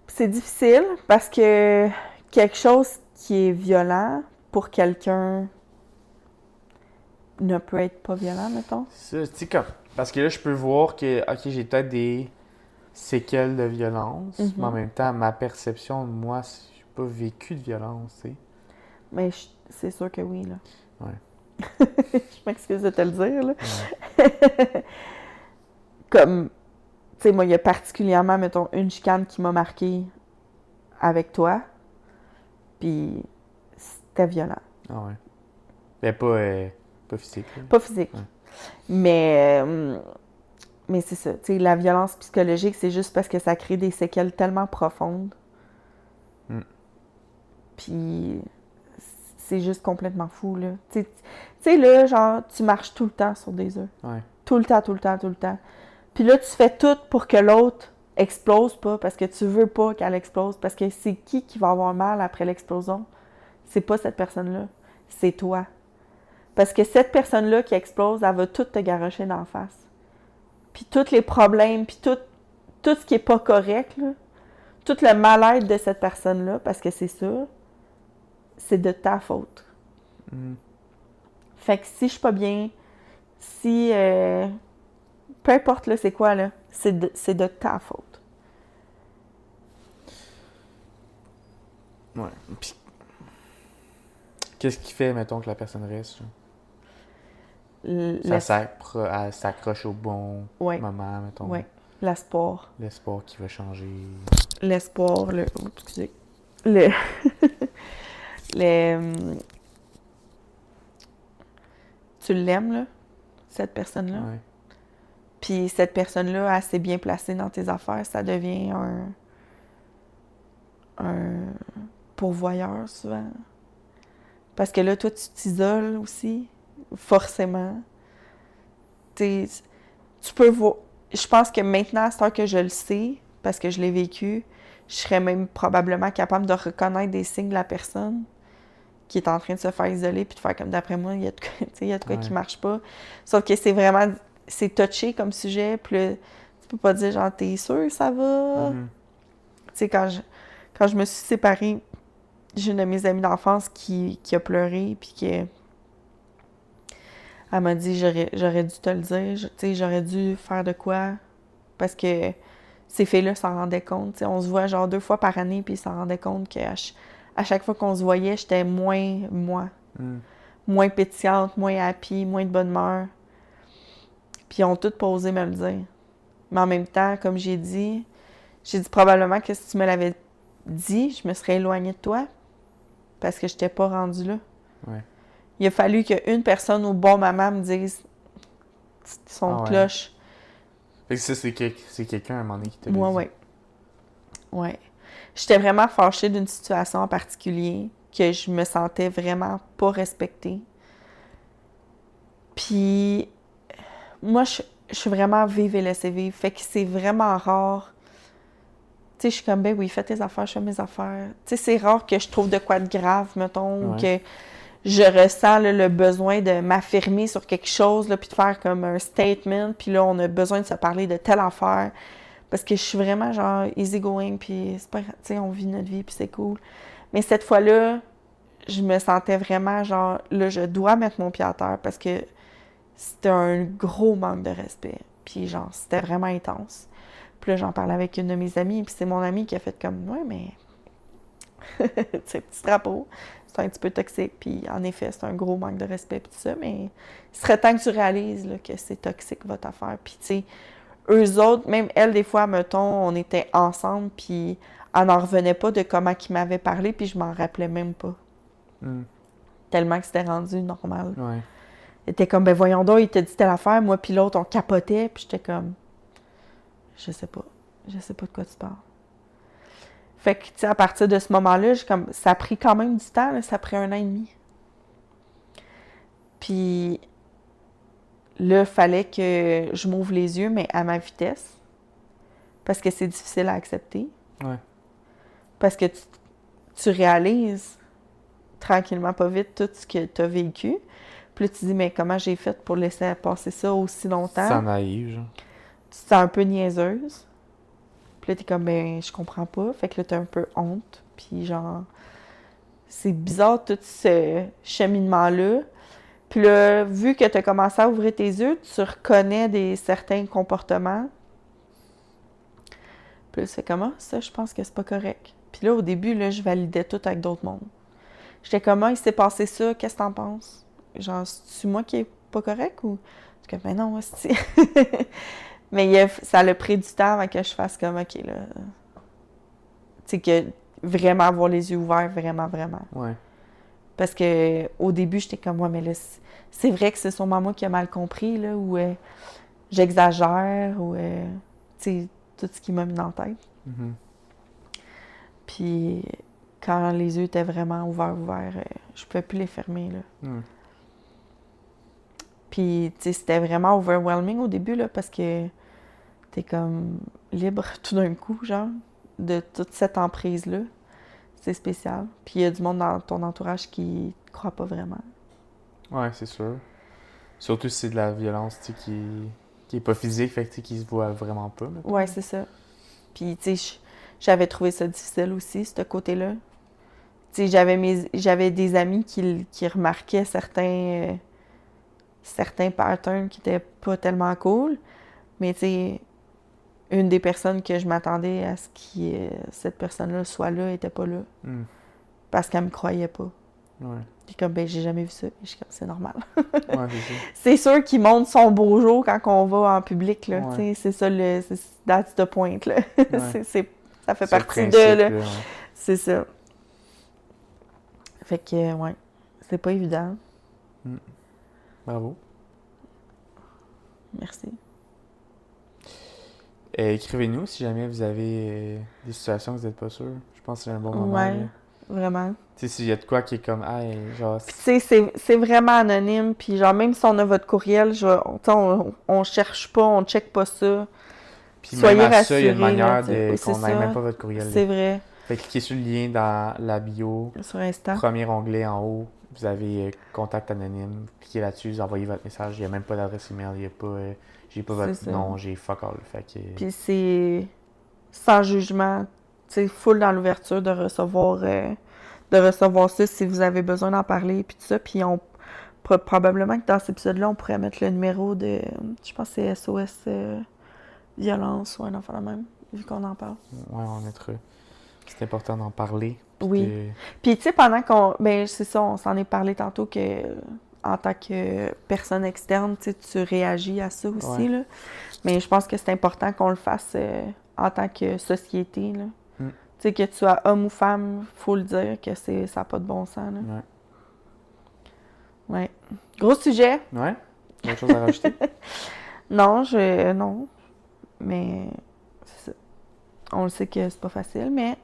C'est difficile parce que quelque chose qui est violent pour quelqu'un ne peut être pas violent, mettons. Ça, tu sais, comme. Parce que là, je peux voir que, ok, j'ai peut-être des séquelles de violence, mais en même temps, ma perception de moi, j'ai pas vécu de violence, tu sais. Mais c'est sûr que oui, là. Ouais. Je m'excuse de te le dire, là. Ouais. Comme, tu sais, moi, il y a particulièrement, mettons, une chicane qui m'a marquée avec toi, puis c'était violent. Ah ouais. Mais pas physique, là. Pas physique. Ouais. Mais c'est ça, tu sais, la violence psychologique, c'est juste parce que ça crée des séquelles tellement profondes. Mm. Puis c'est juste complètement fou, là. Tu sais, là, genre, tu marches tout le temps sur des œufs. Ouais. Tout le temps, tout le temps, tout le temps. Puis là, tu fais tout pour que l'autre explose pas, parce que tu veux pas qu'elle explose. Parce que c'est qui va avoir mal après l'explosion? C'est pas cette personne-là. C'est toi. Parce que cette personne-là qui explose, elle va tout te garrocher d'en face. Puis tous les problèmes, puis tout ce qui est pas correct, là, tout le mal-être de cette personne-là, parce que c'est ça, c'est de ta faute. Mm. Fait que si je suis pas bien, si... peu importe, là, c'est quoi, là, c'est de ta faute. Ouais. Puis, qu'est-ce qui fait, mettons, que la personne reste, genre? Elle s'accroche au bon moment, mettons. Ouais, l'espoir. L'espoir qui va changer. L'espoir, excusez. Le... Tu l'aimes, là, cette personne-là. Ouais. Puis cette personne-là, elle s'est bien placée dans tes affaires, ça devient un pourvoyeur, souvent. Parce que là, toi, tu t'isoles aussi, forcément. Tu peux voir... Je pense que maintenant, à cette heure que je le sais, parce que je l'ai vécu, je serais même probablement capable de reconnaître des signes de la personne qui est en train de se faire isoler puis de faire comme d'après moi, il y a de quoi qui marche pas. Sauf que c'est vraiment... C'est touché comme sujet, puis là, tu peux pas dire genre, t'es sûr ça va? Mm-hmm. Tu sais, quand je me suis séparée, j'ai une de mes amies d'enfance qui a pleuré, puis elle m'a dit, j'aurais dû te le dire, tu sais, j'aurais dû faire de quoi, parce que ces filles-là s'en rendaient compte. T'sais, on se voit genre 2 fois par année, puis ils s'en rendaient compte qu'à chaque fois qu'on se voyait, j'étais moins moi. Moins pétillante, moins happy, moins de bonne humeur. Puis ils ont toutes pas osé me le dire. Mais en même temps, comme j'ai dit probablement que si tu me l'avais dit, je me serais éloignée de toi, parce que je n'étais pas rendue là. Ouais. Il a fallu qu'une personne au bon moment me dise son cloche. Fait que ça, c'est quelqu'un à un moment donné qui t'a dit. Ouais. Ouais. j'étais vraiment fâchée d'une situation en particulier, que je me sentais vraiment pas respectée. Puis, moi, je suis vraiment vive et laissez vivre. Fait que c'est vraiment rare. Tu sais, je suis comme, ben oui, fais tes affaires, je fais mes affaires. Tu sais, c'est rare que je trouve de quoi de grave, mettons, ou que je ressens là, le besoin de m'affirmer sur quelque chose, là, puis de faire comme un statement, puis là, on a besoin de se parler de telle affaire. Parce que je suis vraiment, genre, easygoing, puis c'est pas grave, tu sais, on vit notre vie, puis c'est cool. Mais cette fois-là, je me sentais vraiment, genre, là, je dois mettre mon pied à terre, parce que c'était un gros manque de respect. Puis genre, c'était vraiment intense. Puis là, j'en parlais avec une de mes amies, puis c'est mon amie qui a fait comme, ouais, mais, tu sais, petit drapeau, c'est un petit peu toxique, puis en effet, c'est un gros manque de respect, puis tout ça, mais il serait temps que tu réalises là, que c'est toxique, votre affaire. Puis tu sais, eux autres, même elle, des fois, mettons, on était ensemble, puis elle n'en revenait pas de comment ils m'avaient parlé, puis je m'en rappelais même pas. Tellement que c'était rendu normal. Ouais. Elle était comme, ben voyons donc, il t'a dit telle affaire, moi puis l'autre, on capotait, puis j'étais comme, je sais pas de quoi tu parles. Fait que, tu sais, à partir de ce moment-là, ça a pris quand même du temps, là, ça a pris 1 an et demi. Puis là, il fallait que je m'ouvre les yeux, mais à ma vitesse, parce que c'est difficile à accepter. Ouais. Parce que tu réalises tranquillement, pas vite, tout ce que tu as vécu. Puis là, tu te dis, mais comment j'ai fait pour laisser passer ça aussi longtemps? C'est naïf, genre. Tu te sens un peu niaiseuse. Puis là, t'es comme, ben, je comprends pas. Fait que là, t'as un peu honte. Puis genre, c'est bizarre tout ce cheminement-là. Puis là, vu que t'as commencé à ouvrir tes yeux, tu reconnais certains comportements. Puis là, c'est comment? Ça, je pense que c'est pas correct. Puis là, au début, là, je validais tout avec d'autres mondes. J'étais comme, il s'est passé ça, qu'est-ce que t'en penses? Genre, c'est-tu moi qui est pas correct ou... Je suis comme, ben non, c'est... Mais ça a pris du temps avant que je fasse comme, OK, là... Tu sais, que vraiment avoir les yeux ouverts, vraiment, vraiment. Ouais. Parce que au début, j'étais comme, ouais, mais là, c'est vrai que c'est sûrement moi qui a mal compris, là, ou j'exagère, ou, tu sais, tout ce qui m'a mis dans la tête. Puis, quand les yeux étaient vraiment ouverts, je pouvais plus les fermer, là. Puis, tu sais, c'était vraiment overwhelming au début, là, parce que t'es comme libre tout d'un coup, genre, de toute cette emprise-là. C'est spécial. Puis, il y a du monde dans ton entourage qui ne croit pas vraiment. Ouais, c'est sûr. Surtout si c'est de la violence, tu sais, qui est pas physique, fait que, tu sais, qui se voit vraiment pas. Mettons. Ouais, c'est ça. Puis, tu sais, j'avais trouvé ça difficile aussi, ce côté-là. Tu sais, j'avais des amis qui remarquaient certains patterns qui étaient pas tellement cool. Mais, tu sais, une des personnes que je m'attendais à ce que cette personne-là soit là, était pas là. Parce qu'elle me croyait pas. Ouais. Puis comme, ben, j'ai jamais vu ça. Je suis comme, c'est normal. Ouais, c'est ça. C'est sûr qu'il montre son beau jour quand on va en public, là. Ouais. C'est ça, that's the point, là. Ouais. Ça fait C'est partie le principe, de, là. ouais. C'est ça. Fait que, ouais, c'est pas évident. Bravo. Merci. Écrivez-nous si jamais vous avez des situations que vous n'êtes pas sûr. Je pense que c'est un bon moment. Ouais, là. vraiment. Tu sais, s'il y a de quoi qui est comme, hey, genre. Puis, tu sais, c'est vraiment anonyme. Puis, genre, même si on a votre courriel, on cherche pas, on check pas ça. Puis Soyez même à rassurés. ça, il y a une manière là, qu'on n'aille même pas votre courriel. C'est vrai. Fait que cliquez sur le lien dans la bio. Sur Insta. Premier onglet en haut, vous avez contact anonyme. Cliquez là-dessus, vous envoyez votre message. Il n'y a même pas d'adresse email, il n'y a pas. J'ai pas votre nom, j'ai fuck all. Fait que... Puis c'est sans jugement, tu sais, full dans l'ouverture de recevoir ça si vous avez besoin d'en parler, puis tout ça. Puis probablement que dans cet épisode-là, on pourrait mettre le numéro de, je pense que c'est SOS Violence ou un enfant de même, vu qu'on en parle. Ouais, on mettra. C'est important d'en parler. Oui. Puis tu sais, pendant ben c'est ça, on s'en est parlé tantôt que en tant que personne externe, tu réagis à ça aussi, ouais. là. Mais je pense que c'est important qu'on le fasse en tant que société, là. Tu sais, que tu sois homme ou femme, faut le dire que ça n'a pas de bon sens, là. Ouais. Gros sujet. Ouais. Autre chose à rajouter? Non. Mais c'est ça. On le sait que c'est pas facile, mais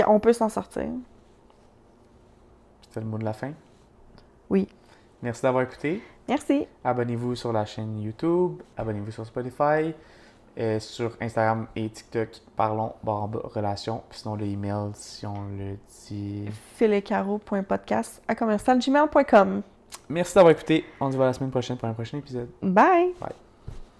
On peut s'en sortir. C'était le mot de la fin? Oui. Merci d'avoir écouté. Merci. Abonnez-vous sur la chaîne YouTube. Abonnez-vous sur Spotify. Sur Instagram et TikTok, parlons relations. Puis sinon, le email, si on le dit... philetcaro.podcast@gmail.com. Merci d'avoir écouté. On se voit la semaine prochaine pour un prochain épisode. Bye! Bye.